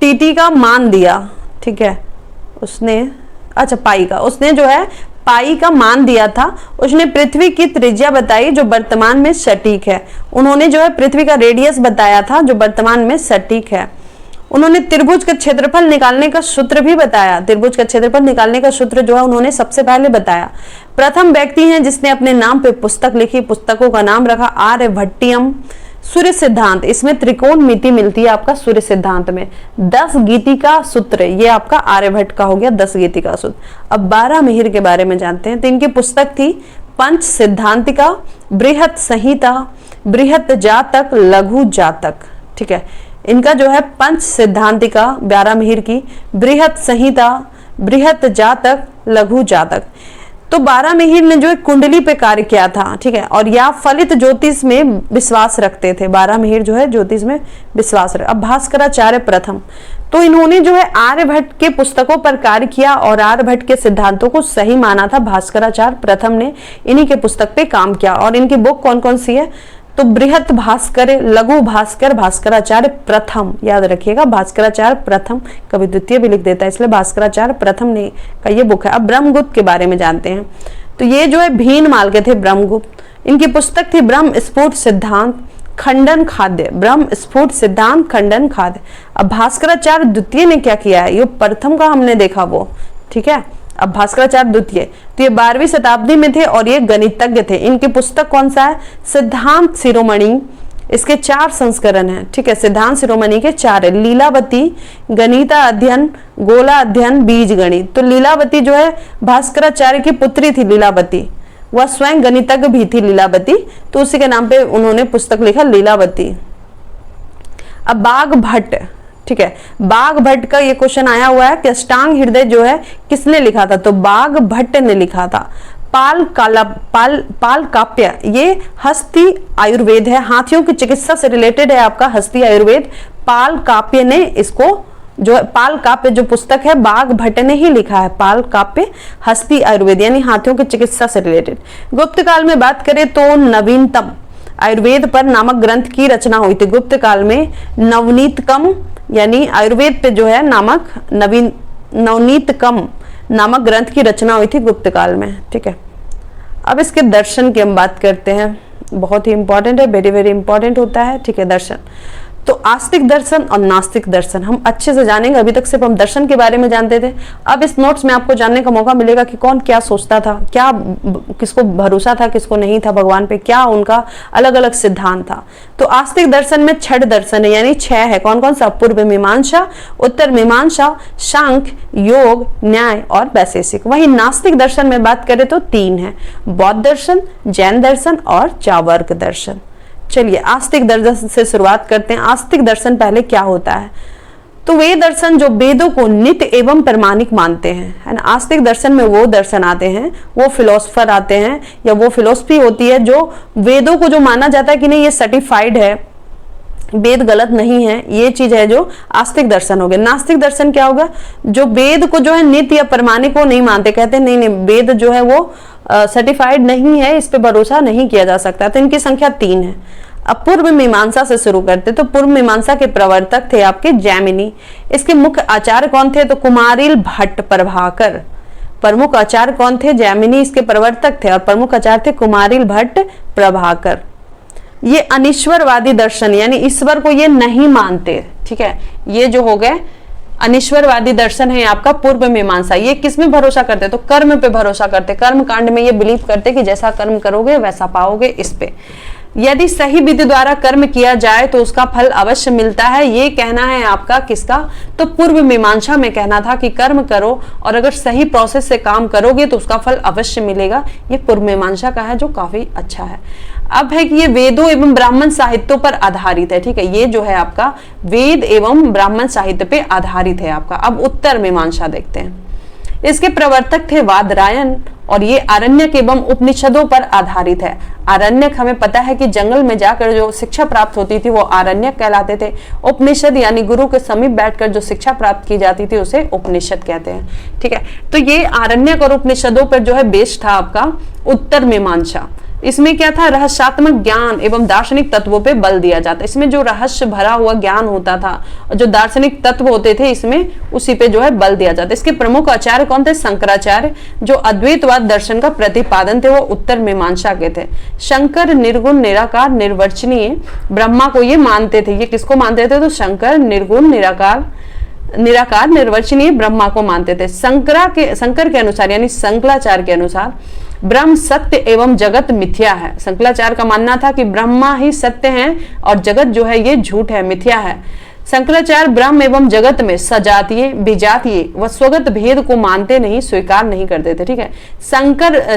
टीटी का मान दिया, ठीक है, उसने पाई का, उसने जो है पाई का मान दिया था। उसने पृथ्वी की त्रिज्या बताई जो वर्तमान में सटीक है। उन्होंने जो है पृथ्वी का रेडियस बताया था जो वर्तमान में सटीक है। उन्होंने त्रिभुज का क्षेत्रफल निकालने का सूत्र भी बताया। त्रिभुज का क्षेत्रफल निकालने का सूत्र जो है उन्होंने सबसे पहले बताया। प्रथम व्यक्ति हैं जिसने अपने नाम पे पुस्तक लिखी, पुस्तकों का नाम रखा आर्यभट्टियम। सूर्य सिद्धांत, इसमें त्रिकोणमिति मिलती है आपका सूर्य सिद्धांत में। 10 गीति का सूत्र, ये आपका आर्यभट्ट का हो गया 10 गीति का सूत्र। अब 12 मिहिर के बारे में जानते हैं। तो इनकी पुस्तक थी पंच सिद्धांतिका, बृहत संहिता, बृहत जातक, लघु जातक, ठीक है। इनका जो है पंच सिद्धांतिका 12 मिहिर की, बृहत संहिता, बृहत जातक, लघु जातक। तो 12 मिहिर ने जो है कुंडली पे कार्य किया था, ठीक है, और या फलित ज्योतिष में विश्वास रखते थे। 12 मिहिर जो है ज्योतिष में विश्वास रखते। अब भास्कराचार्य प्रथम, तो इन्होंने जो है आर्यभट्ट के पुस्तकों पर कार्य किया और आर्यभट्ट के सिद्धांतों को सही माना था। भास्कराचार्य प्रथम ने इन्हीं के पुस्तक पे काम किया। और इनकी बुक कौन कौन सी है? तो बृहत भास्कर, लघु भास्कर, भास्कराचार्य प्रथम, याद रखिएगा भास्कराचार्य प्रथम, कभी द्वितीय भी लिख देता है इसलिए भास्कराचार्य प्रथम ने का ये बुक है। अब ब्रह्मगुप्त के बारे में जानते हैं। तो ये जो है भीनमाल के थे ब्रह्मगुप्त। इनकी पुस्तक थी ब्रह्म स्फुट सिद्धांत खंडन खाद्य, ब्रह्म स्फुट सिद्धांत खंडन खाद्य। अब भास्कराचार्य द्वितीय ने क्या किया है? ये प्रथम का हमने देखा वो, ठीक है। अब भास्कराचार्य द्वितीय, तो ये 12वीं शताब्दी में थे और ये गणितज्ञ थे। इनकी पुस्तक कौन सा है? सिद्धांत शिरोमणि। इसके 4 संस्करण हैं, ठीक है। सिद्धांत शिरोमणि के 4 है। लीलावती, गणिता अध्ययन, गोला अध्ययन, बीज गणित। तो लीलावती जो है भास्कराचार्य की पुत्री थी लीलावती, वह स्वयं गणितज्ञ भी थी लीलावती, तो उसी के नाम पे उन्होंने पुस्तक लिखा लीलावती। अब बाघ भट्ट, ठीक है, बाघ भट्ट का ये क्वेश्चन आया हुआ है कि अष्टांग हृदय जो है किसने लिखा था? तो बाघ भट्ट ने लिखा था। पाल काप्य, ये हस्ती आयुर्वेद है, हाथियों की चिकित्सा से रिलेटेड है आपका हस्ती आयुर्वेद। पाल काप्य ने इसको जो है पाल काप्य जो पुस्तक है बाघ भट्ट ने ही लिखा है। पाल काप्य हस्ती आयुर्वेद यानी हाथियों की चिकित्सा से रिलेटेड। गुप्त काल में बात करें तो नवीनतम आयुर्वेद पर नामक ग्रंथ की रचना हुई थी। गुप्त काल में नवनीतकम यानी आयुर्वेद पे जो है नामक नवनीतकम नामक ग्रंथ की रचना हुई थी गुप्त काल में, ठीक है। अब इसके दर्शन की हम बात करते हैं, बहुत ही इंपॉर्टेंट है, वेरी वेरी इंपॉर्टेंट होता है, ठीक है। दर्शन तो आस्तिक दर्शन और नास्तिक दर्शन हम अच्छे से जानेंगे। अभी तक सिर्फ हम दर्शन के बारे में जानते थे, अब इस नोट्स में आपको जानने का मौका मिलेगा कि कौन क्या सोचता था, क्या किसको भरोसा था, किसको नहीं था भगवान पे, क्या उनका अलग अलग सिद्धांत था। तो आस्तिक दर्शन में 6 दर्शन है, यानी 6 है। कौन कौन सा? पूर्व मीमांसा, उत्तर मीमांसा, सांख्य, योग, न्याय और वैशेषिक। वही नास्तिक दर्शन में बात करें तो 3 है, बौद्ध दर्शन, जैन दर्शन और चार्वाक दर्शन। चलिए आस्तिक दर्शन से शुरुआत करते हैं। आस्तिक दर्शन पहले क्या होता है? तो वे दर्शन जो वेदों को नित्य एवं प्रमाणिक मानते हैं, है ना। आस्तिक दर्शन में वो दर्शन आते हैं, वो फिलोसफर आते हैं, या वो फिलोसफी होती है जो वेदों को जो माना जाता है कि नहीं ये सर्टिफाइड है, वेद गलत नहीं है, ये चीज है जो आस्तिक दर्शन हो गया। नास्तिक दर्शन क्या होगा? जो वेद को जो है नित्य या प्रमाणिक को नहीं मानते, कहते हैं नहीं नहीं वेद जो है वो सर्टिफाइड नहीं है, इस पे भरोसा नहीं किया जा सकता। तो इनकी संख्या 3 है। अब पूर्व मीमांसा से शुरू करते, तो पूर्व मीमांसा के प्रवर्तक थे आपके जैमिनी। इसके मुख्य आचार्य कौन थे? तो कुमारिल भट्ट प्रभाकर। प्रमुख आचार्य कौन थे? जैमिनी इसके प्रवर्तक थे, और प्रमुख आचार्य थे कुमारिल भट्ट प्रभाकर। ये अनिश्वरवादी दर्शन, यानी ईश्वर को ये नहीं मानते, ठीक है। ये जो हो गए अनिश्वरवादी दर्शन है आपका पूर्व मीमांसा। ये किस में भरोसा करते? तो कर्म पे भरोसा करते, कर्म कांड में ये बिलीव करते कि जैसा कर्म करोगे वैसा पाओगे। इस पे यदि सही विधि द्वारा कर्म किया जाए तो उसका फल अवश्य मिलता है, ये कहना है आपका किसका? तो पूर्व मीमांसा में कहना था कि कर्म करो और अगर सही प्रोसेस से काम करोगे तो उसका फल अवश्य मिलेगा। ये पूर्व मीमांसा का है जो काफी अच्छा है। अब है कि ये वेदों एवं ब्राह्मण साहित्यों पर आधारित है, ठीक है। ये जो है आपका वेद एवं ब्राह्मण साहित्य पे आधारित है आपका। अब उत्तर मीमांसा देखते हैं। इसके प्रवर्तक थे वादरायण, और ये आरण्यक एवं उपनिषदों पर आधारित है। आरण्यक हमें पता है कि जंगल में जाकर जो शिक्षा प्राप्त होती थी वो आरण्यक कहलाते थे। उपनिषद यानी गुरु के समीप बैठकर जो शिक्षा प्राप्त की जाती थी उसे उपनिषद कहते हैं, ठीक है। तो ये आरण्यक और उपनिषदों पर जो है बेस्ड था आपका उत्तर मीमांसा। इसमें क्या था? रहस्यात्मक ज्ञान एवं दार्शनिक तत्वों पे बल दिया जाता। इसमें जो रहस्य भरा हुआ ज्ञान होता था और जो दार्शनिक तत्व होते थे इसमें उसी पे जो है बल दिया जाता। इसके प्रमुख आचार्य कौन थे? शंकराचार्य, जो अद्वैतवाद दर्शन का प्रतिपादन थे वो उत्तर मीमांसा के थे। शंकर निर्गुण निराकार निर्वचनीय ब्रह्मा को ये मानते थे। ये किसको मानते थे? तो शंकर निर्गुण निराकार निर्वचनीय ब्रह्मा को मानते थे। शंकर के अनुसार यानी शंकराचार्य के अनुसार ब्रह्म सत्य एवं जगत मिथ्या है। शंकराचार्य का मानना था कि ब्रह्मा ही सत्य है और जगत जो है ये झूठ है, मिथ्या है। शंकराचार्य ब्रह्म एवं जगत में सजातीय, विजातीय व स्वगत भेद को मानते नहीं, स्वीकार नहीं करते थे, ठीक है।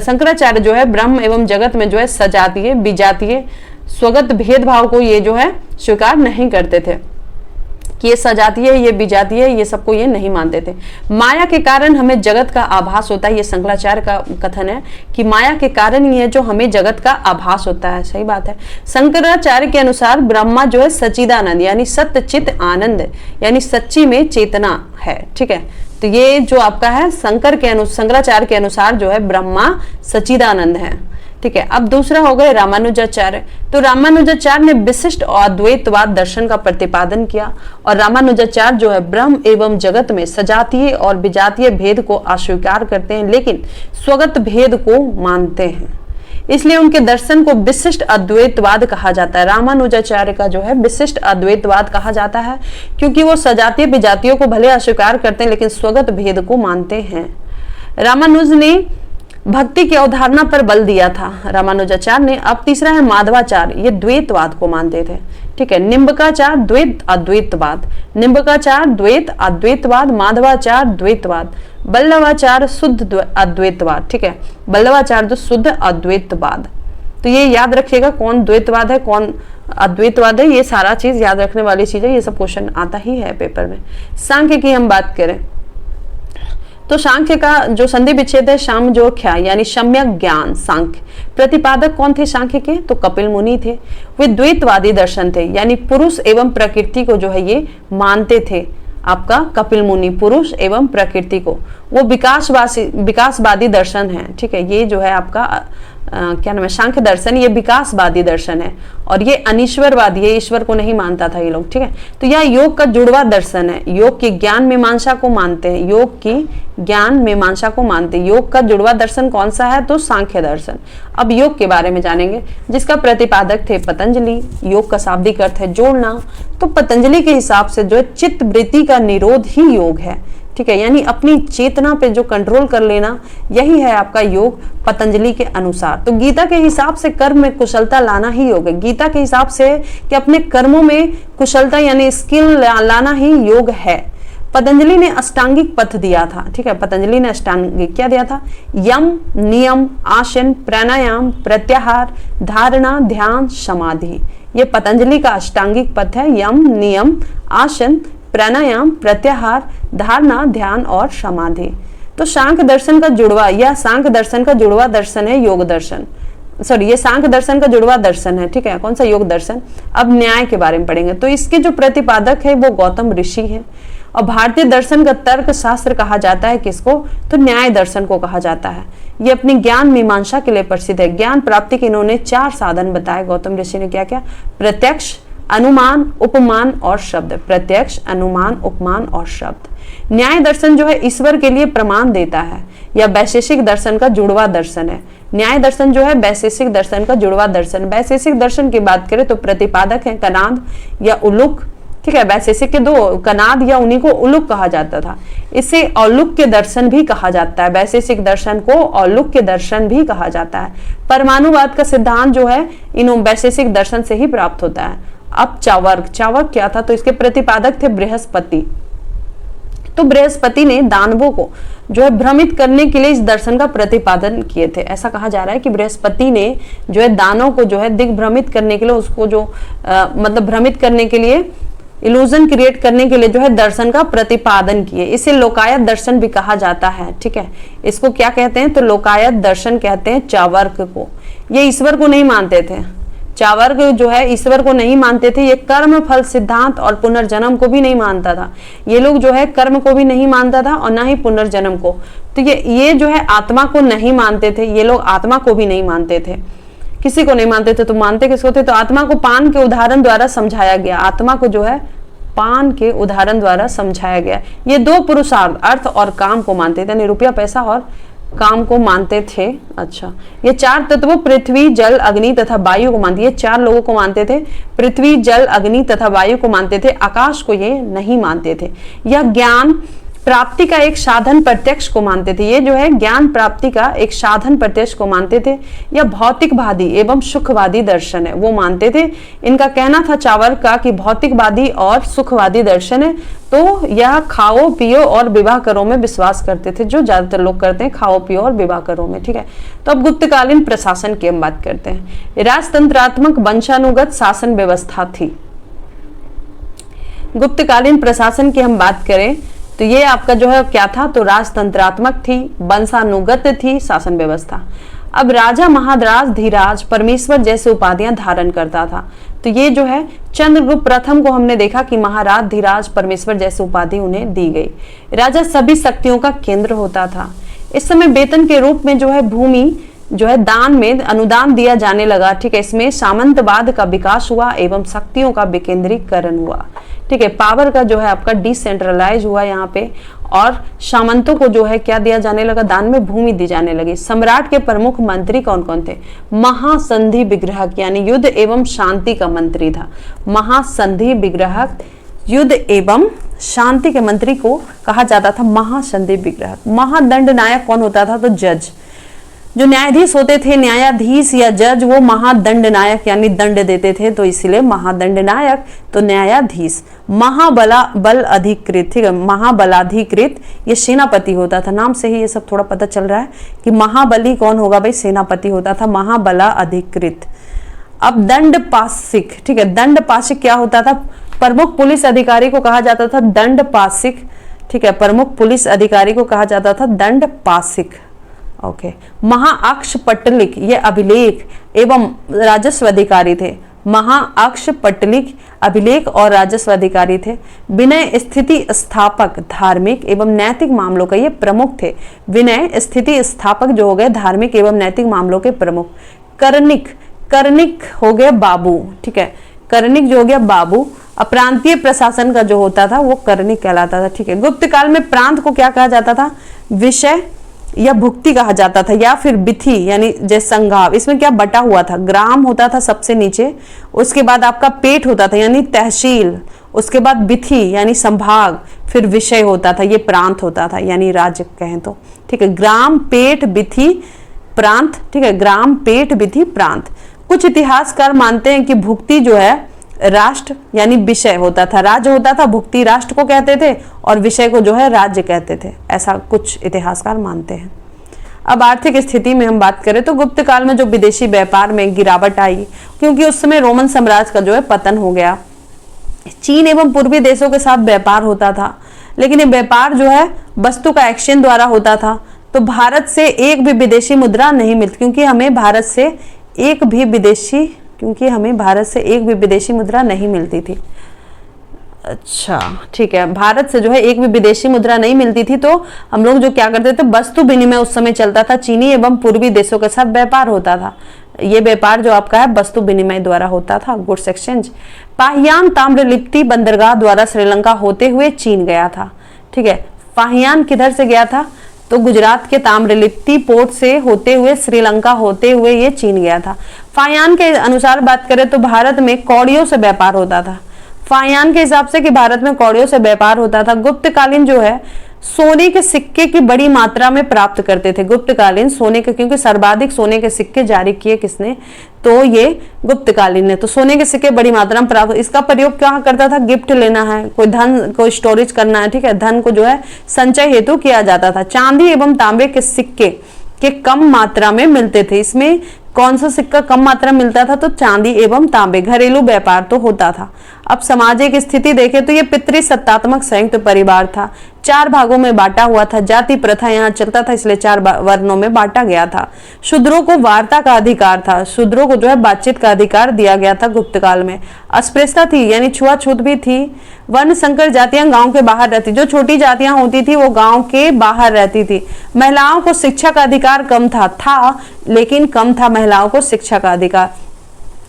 शंकराचार्य जो है ब्रह्म एवं जगत में जो है सजातीय, विजातीय, स्वगत भेदभाव को ये जो है स्वीकार नहीं करते थे कि ये सजातीय है, ये विजातीय है, ये सबको ये नहीं मानते थे। माया के कारण हमें जगत का आभास होता है, ये शंकराचार्य का कथन है कि माया के कारण ही है जो हमें जगत का आभास होता है। सही बात है। शंकराचार्य के अनुसार ब्रह्मा जो है सच्चिदानंद यानी सत्य चित आनंद यानी सच्ची में चेतना है, ठीक है। तो ये जो आपका है शंकराचार्य के अनुसार जो है ब्रह्मा सच्चिदानंद है, ठीक है। अब दूसरा हो गए रामानुजाचार्य। तो रामानुजाचार्य ने विशिष्ट अद्वैतवाद दर्शन का प्रतिपादन किया, और रामानुजाचार्य जो है ब्रह्म एवं जगत में सजातीय और विजातीय भेद को अस्वीकार करते हैं लेकिन स्वगत भेद को मानते हैं, इसलिए उनके दर्शन को विशिष्ट अद्वैतवाद कहा जाता है। रामानुजाचार्य का जो है विशिष्ट अद्वैतवाद कहा जाता है क्योंकि वो सजातीय विजातियों को भले अस्वीकार करते हैं लेकिन स्वगत भेद को मानते हैं। रामानुज ने भक्ति की अवधारणा पर बल दिया था रामानुजाचार्य ने। अब तीसरा है माधवाचार्य, ये द्वैतवाद को मानते थे, ठीक है। निम्बकाचार्य द्वैत अद्वैतवाद, निम्बकाचार्य द्वैत अद्वैतवाद, माधवाचार्य द्वैतवाद, बल्लवाचार्य शुद्ध अद्वैतवाद, ठीक है। बल्लवाचार्य जो शुद्ध अद्वैतवाद। तो ये याद रखिएगा कौन द्वैतवाद है कौन अद्वैतवाद है, ये सारा चीज याद रखने वाली चीज है, ये सब क्वेश्चन आता ही है पेपर में। सांख्य की हम बात करें तो सांख्य का जो संधि विच्छेद है शाम जो ख्या यानी सम्यक ज्ञान सांख्य। प्रतिपादक कौन थे सांख्य के? तो कपिल मुनि थे। वे द्वैतवादी दर्शन थे यानी पुरुष एवं प्रकृति को जो है ये मानते थे। आपका कपिल मुनि पुरुष एवं प्रकृति को, वो विकासवादी दर्शन है, ठीक है। ये जो है आपका क्या नाम है, सांख्य दर्शन, ये विकासवादी दर्शन है और ये अनीश्वरवादी है, ईश्वर को नहीं मानता था ये लोग, ठीक है। तो यह योग का जुड़वा दर्शन है, योग की ज्ञान मीमांसा को मानते हैं, योग की ज्ञान मीमांसा को मानते हैं। योग का जुड़वा दर्शन कौन सा है, तो सांख्य दर्शन। अब योग के बारे में जानेंगे, जिसका प्रतिपादक थे पतंजलि। योग का शाब्दिक अर्थ है जोड़ना। तो पतंजलि के हिसाब से जो है चित्त वृत्ति का निरोध ही योग है, ठीक है, यानी अपनी चेतना पे जो कंट्रोल कर लेना, यही है आपका योग पतंजलि के अनुसार। तो गीता के हिसाब से कर्म में कुशलता लाना ही योग है। गीता के हिसाब से कि अपने कर्मों में कुशलता यानी स्किल लाना ही योग है। पतंजलि ने अष्टांगिक पथ दिया था, ठीक है, पतंजलि ने अष्टांगिक क्या दिया था, यम, नियम, आसन, प्राणायाम, प्रत्याहार, धारणा, ध्यान, समाधि। ये पतंजलि का अष्टांगिक पथ है, यम, नियम, आसन, प्राणायाम, प्रत्याहार, धारणा, ध्यान और समाधि। तो सांख्य दर्शन का जुड़वा, यह सांख्य दर्शन का जुड़वा दर्शन है, योग दर्शन, सॉरी ये सांख्य दर्शन का जुड़वा दर्शन है, ठीक है, कौन सा, योग दर्शन। अब न्याय के बारे में पढ़ेंगे। तो इसके जो प्रतिपादक है वो गौतम ऋषि है और भारतीय दर्शन का तर्क शास्त्र कहा जाता है किसको, तो न्याय दर्शन को कहा जाता है। ये अपनी ज्ञान मीमांसा के लिए प्रसिद्ध है। ज्ञान प्राप्ति के इन्होंने 4 साधन बताए गौतम ऋषि ने, क्या क्या, प्रत्यक्ष, अनुमान, उपमान और शब्द। प्रत्यक्ष, अनुमान, उपमान और शब्द। न्याय दर्शन जो है ईश्वर के लिए प्रमाण देता है, या वैशेषिक दर्शन का जुड़वा दर्शन है। न्याय दर्शन जो है वैशेषिक दर्शन का जुड़वा दर्शन। वैशेषिक दर्शन की बात करें तो प्रतिपादक है कनाद या उलुक, ठीक है, वैशेषिक के 2 कनाद या उन्हीं को उलुक कहा जाता था। इसे औलुक के दर्शन भी कहा जाता है, वैशेषिक दर्शन को औलुक के दर्शन भी कहा जाता है। परमाणुवाद का सिद्धांत जो है इन वैशेषिक दर्शन से ही प्राप्त होता है। अब चावर्क, चावर्क क्या था, तो इसके प्रतिपादक थे बृहस्पति। तो बृहस्पति ने दानवों को जो है भ्रमित करने के लिए इस दर्शन का प्रतिपादन किए थे। ऐसा कहा जा रहा है कि बृहस्पति ने जो है दानव को जो है दिग्भ्रमित करने के लिए, उसको जो मतलब भ्रमित करने के लिए, इल्यूजन क्रिएट करने के लिए जो है दर्शन का प्रतिपादन किए। इसे लोकायत दर्शन भी कहा जाता है, ठीक है। इसको क्या कहते हैं, तो लोकायत दर्शन कहते हैं चावर्क को। ये ईश्वर को नहीं मानते थे, चावर्क जो है ईश्वर को नहीं मानते थे। ये कर्म फल सिद्धांत और पुनर्जन्म को भी नहीं मानता था। ये लोग जो है कर्म को भी नहीं मानता था और ना ही पुनर्जन्म को। तो ये जो है आत्मा को नहीं मानते थे। ये लोग आत्मा को भी नहीं मानते थे, किसी को नहीं मानते थे। तो मानते किसको थे, तो आत्मा को पान के उदाहरण द्वारा समझाया गया। आत्मा को जो है पान के उदाहरण द्वारा समझाया गया। ये 2 पुरुषार्थ, अर्थ और काम को मानते थे, यानी रुपया पैसा और काम को मानते थे। अच्छा, ये 4 तत्वों पृथ्वी, जल, अग्नि तथा वायु को मानते। ये 4 लोगों को मानते थे, पृथ्वी, जल, अग्नि तथा वायु को मानते थे, आकाश को ये नहीं मानते थे। यह ज्ञान प्राप्ति का एक साधन प्रत्यक्ष को मानते थे। ये जो है ज्ञान प्राप्ति का एक साधन प्रत्यक्ष को मानते थे। यह भौतिकवादी एवं सुखवादी दर्शन है, वो मानते थे। इनका कहना था चावर्क का कि भौतिकवादी और सुखवादी दर्शन है। तो यह खाओ पियो और विवाह करो में विश्वास करते थे, जो ज्यादातर लोग करते हैं, खाओ पियो और विवाह करो में, ठीक है। तो अब गुप्तकालीन प्रशासन की हम बात करते हैं। राजतंत्रात्मक वंशानुगत शासन व्यवस्था थी। गुप्तकालीन प्रशासन की हम बात करें तो ये आपका जो है क्या था, तो राजतंत्रात्मक थी, वंशानुगत थी शासन व्यवस्था। अब राजा, महाराज, धीराज, परमेश्वर जैसे उपाधियां धारण करता था। तो ये जो है चंद्रगुप्त प्रथम को हमने देखा कि महाराज, धीराज, परमेश्वर जैसे उपाधि उन्हें दी गई। राजा सभी शक्तियों का केंद्र होता था। इस समय वेतन के रूप में जो है भूमि जो है दान में अनुदान दिया जाने लगा, ठीक है। इसमें सामंतवाद का विकास हुआ एवं शक्तियों का विकेंद्रीकरण हुआ, ठीक है। पावर का जो है आपका डिसेंट्रलाइज हुआ यहाँ पे, और सामंतों को जो है क्या दिया जाने लगा, दान में भूमि दी जाने लगी। सम्राट के प्रमुख मंत्री कौन कौन थे, महासंधि विग्रहक यानी युद्ध एवं शांति का मंत्री था। महासंधि विग्रहक, युद्ध एवं शांति के मंत्री को कहा जाता था महासंधि विग्रहक। महादंड नायक कौन होता था, तो जज। जो न्यायाधीश होते थे, न्यायाधीश या जज, वो महादंड नायक यानी दंड देते थे, तो इसलिए महादंड नायक, तो न्यायाधीश। बल अधिकृत, ठीक है, महाबलाधिकृत ये सेनापति होता था। नाम से ही ये सब थोड़ा पता चल रहा है कि महाबली कौन होगा, भाई सेनापति होता था, महाबला अधिकृत। अब दंड पाशिक, ठीक है, दंड पाशिक क्या होता था, प्रमुख पुलिस अधिकारी को कहा जाता था दंड पाशिक, ठीक है, प्रमुख पुलिस अधिकारी को कहा जाता था दंड पाशिक। ओके। महाअक्ष पटलिक ये अभिलेख एवं राजस्व अधिकारी थे। महाअक्ष पटलिक अभिलेख और राजस्व अधिकारी थे। विनय स्थिति स्थापक धार्मिक एवं नैतिक मामलों का ये प्रमुख थे। विनय स्थिति स्थापक जो हो गए धार्मिक एवं नैतिक मामलों के प्रमुख। कर्णिक, कर्णिक हो गया बाबू, ठीक है, कर्णिक जो हो गया बाबू। अप्रांतीय प्रशासन का जो होता था वो कर्णिक कहलाता था, ठीक है। गुप्त काल में प्रांत को क्या कहा जाता था? विषय या भुक्ति कहा जाता था, या फिर बिथि यानी जैसे संघाव। इसमें क्या बटा हुआ था? ग्राम होता था सबसे नीचे, उसके बाद आपका पेट होता था यानी तहसील, उसके बाद बिथि यानी संभाग, फिर विषय होता था, ये प्रांत होता था यानी राज्य कहें तो, ठीक है। ग्राम, पेट, बिथि, प्रांत, ठीक है, ग्राम, पेट, बिथि, प्रांत। कुछ इतिहासकार मानते हैं कि भुक्ति जो है राष्ट्र यानी विषय होता था, राज्य होता था, भुक्ति राष्ट्र को कहते थे और विषय को जो है राज्य कहते थे, ऐसा कुछ इतिहासकार मानते हैं। अब आर्थिक स्थिति में हम बात करें तो गुप्त काल में जो विदेशी व्यापार में गिरावट आई, क्योंकि उस समय रोमन साम्राज्य का जो है पतन हो गया। चीन एवं पूर्वी देशों के साथ व्यापार होता था, लेकिन ये व्यापार जो है वस्तु का एक्सचेंज द्वारा होता था, तो भारत से एक भी विदेशी मुद्रा नहीं मिलती, क्योंकि हमें भारत से एक भी विदेशी मुद्रा नहीं मिलती थी। अच्छा, ठीक है, भारत से जो है एक भी विदेशी मुद्रा नहीं मिलती थी, तो हम लोग जो क्या करते थे, वस्तु विनिमय उस समय चलता था। चीनी एवं पूर्वी देशों के साथ व्यापार होता था। ये व्यापार जो आपका है वस्तु विनिमय द्वारा होता था, गुड्स एक्सचेंज। पाहियान ताम्रलिप्ति बंदरगाह द्वारा श्रीलंका होते हुए चीन गया था, ठीक है। पाहियान किधर से गया था? तो गुजरात के ताम्रलिप्ति पोर्ट से होते हुए श्रीलंका होते हुए ये चीन गया था। फायान के अनुसार बात करें तो भारत में कौड़ियों से व्यापार होता था। फायान के हिसाब से कि भारत में कौड़ियों से व्यापार होता था। गुप्तकालीन जो है सोने के सिक्के की बड़ी मात्रा में प्राप्त करते थे। गुप्तकालीन सोने के, क्योंकि सर्वाधिक सोने के सिक्के जारी किए किसने? तो ये गुप्तकालीन ने। तो सोने के सिक्के बड़ी मात्रा में प्राप्त, इसका प्रयोग क्या करता था? गिफ्ट लेना है, कोई धन को स्टोरेज करना है, ठीक है, धन को जो है संचय हेतु किया जाता था। चांदी एवं तांबे के सिक्के के कम मात्रा में मिलते थे। इसमें कौन सा सिक्का कम मात्रा में मिलता था? तो चांदी एवं तांबे। घरेलू व्यापार तो होता था। अब सामाजिक स्थिति देखें तो ये पितृसत्तात्मक संयुक्त परिवार था। 4 भागों में बांटा हुआ था। जाति प्रथा यहाँ चलता था, इसलिए 4 वर्णों में बांटा गया था। शूद्रों को वार्ता का अधिकार था। शूद्रों को जो है बातचीत का अधिकार दिया गया था गुप्त काल में। अस्पृश्यता थी, यानी छुआछूत भी थी। वर्ण संकर जातियां गांव के बाहर रहती, जो छोटी जातियां होती थी वो गांव के बाहर रहती थी। महिलाओं को शिक्षा का अधिकार कम था, लेकिन कम था महिलाओं को शिक्षा का अधिकार।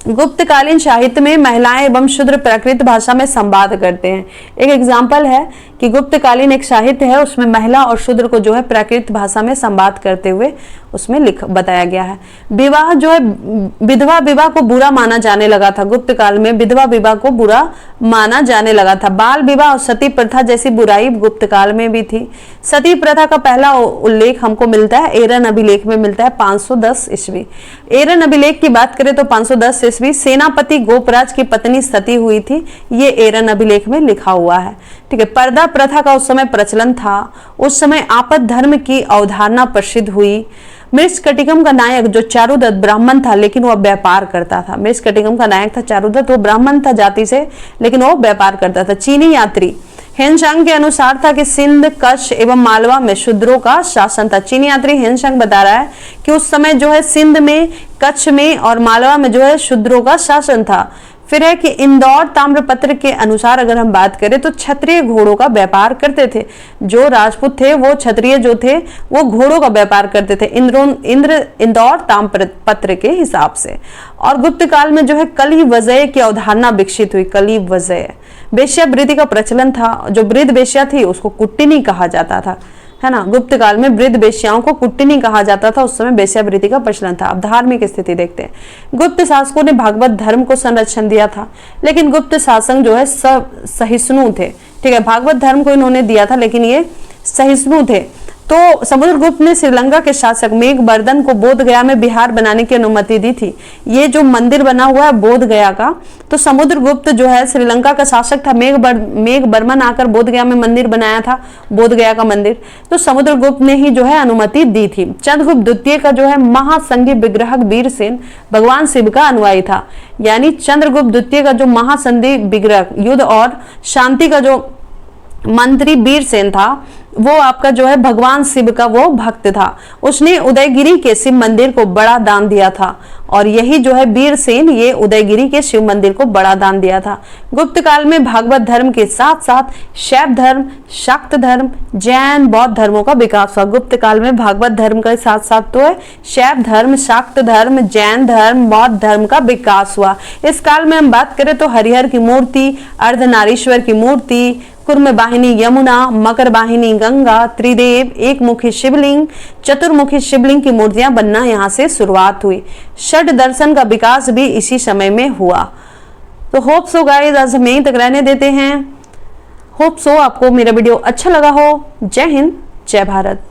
गुप्तकालीन साहित्य में महिलाएं एवं शूद्र प्राकृत भाषा में संवाद करते हैं। एक एग्जाम्पल है कि गुप्तकालीन एक साहित्य है, उसमें महिला और शूद्र को जो है प्राकृत भाषा में संवाद करते हुए उसमें बताया गया है। विवाह जो है, विधवा विवाह को बुरा माना जाने लगा था। गुप्त काल में विधवा विवाह को बुरा माना जाने लगा था। बाल विवाह और सती प्रथा जैसी बुराई गुप्त काल में भी थी। सती प्रथा का पहला उल्लेख हमको मिलता है एरन अभिलेख में मिलता है 510 ईस्वी। एरन अभिलेख की बात करें तो 510 ईस्वी सेनापति गोपराज की पत्नी सती हुई थी, ये एरन अभिलेख में लिखा हुआ है, ठीक है। पर्दा प्रथा का उस समय प्रचलन था। उस समय आपद धर्म की अवधारणा प्रसिद्ध हुई। मृषकटिकम का नायक जो चारुदत्त ब्राह्मण था, लेकिन वह व्यापार करता था। मृषकटिकम का नायक था चारुदत्त, वो ब्राह्मण था जाति से, लेकिन वो व्यापार करता था। चीनी यात्री हेनशांग के अनुसार था कि सिंध, कच्छ एवं मालवा में शूद्रों का शासन था। चीनी यात्री हेनशांग बता रहा है कि उस समय जो है सिंध में, कच्छ में और मालवा में जो है शूद्रों का शासन था। फिर है कि इंदौर ताम्रपत्र के अनुसार अगर हम बात करें तो क्षत्रिय घोड़ों का व्यापार करते थे। जो राजपूत थे वो क्षत्रिय जो थे वो घोड़ों का व्यापार करते थे इंदौर ताम्रपत्र के हिसाब से। और गुप्त काल में जो है कली वजय की अवधारणा विकसित हुई। कली वजय, वेश्यावृत्ति का प्रचलन था। जो वृद्ध वेश्या थी उसको कुट्टिनी कहा जाता था, है ना। गुप्त काल में वृद्ध वेश्याओं को कुट्टिनी कहा जाता था। उस समय वेश्यावृत्ति का प्रचलन था। अब धार्मिक स्थिति देखते हैं। गुप्त शासकों ने भागवत धर्म को संरक्षण दिया था, लेकिन गुप्त शासक जो है सब सहिष्णु थे, ठीक है। भागवत धर्म को इन्होंने दिया था, लेकिन ये सहिष्णु थे। तो समुद्रगुप्त ने श्रीलंका के शासक मेघवर्धन को बोध गया में बिहार बनाने की अनुमति दी थी। ये जो मंदिर बना हुआ है बोध गया का, तो समुद्रगुप्त जो है श्रीलंका का शासक था। मेघवर्मन आकर बोध गया में मंदिर बनाया था, बोध गया का मंदिर, तो समुद्रगुप्त ने ही जो है अनुमति दी थी। चंद्रगुप्त द्वितीय का जो है महासंघी विग्रह वीरसेन भगवान शिव का अनुयायी था। यानी चंद्रगुप्त द्वितीय का जो महासंधि विग्रह, युद्ध और शांति का जो मंत्री वीरसेन था, वो आपका जो है भगवान शिव का वो भक्त था। उसने उदयगिरी के शिव मंदिर को बड़ा दान दिया था, और यही जो है वीरसेन ये उदयगिरी के शिव मंदिर को बड़ा दान दिया था। गुप्त काल में भागवत धर्म के साथ साथ शैव धर्म, शाक्त धर्म, जैन, बौद्ध धर्मों का विकास हुआ। गुप्त काल में भागवत धर्म के साथ साथ तो है शैव धर्म, शाक्त धर्म, जैन धर्म, बौद्ध धर्म का विकास हुआ। इस काल में हम बात करें तो हरिहर की मूर्ति, अर्धनारीश्वर की मूर्ति, कुर्म वाहिनी यमुना, मकर वाहिनी गंगा, त्रिदेव, एक मुखी शिवलिंग, चतुर्मुखी शिवलिंग की मूर्तियां बनना यहाँ से शुरुआत हुई। षड दर्शन का विकास भी इसी समय में हुआ। तो होप सो गाइस, आज हम यहीं तक रहने देते हैं। होप सो आपको मेरा वीडियो अच्छा लगा हो। जय हिंद, जय भारत।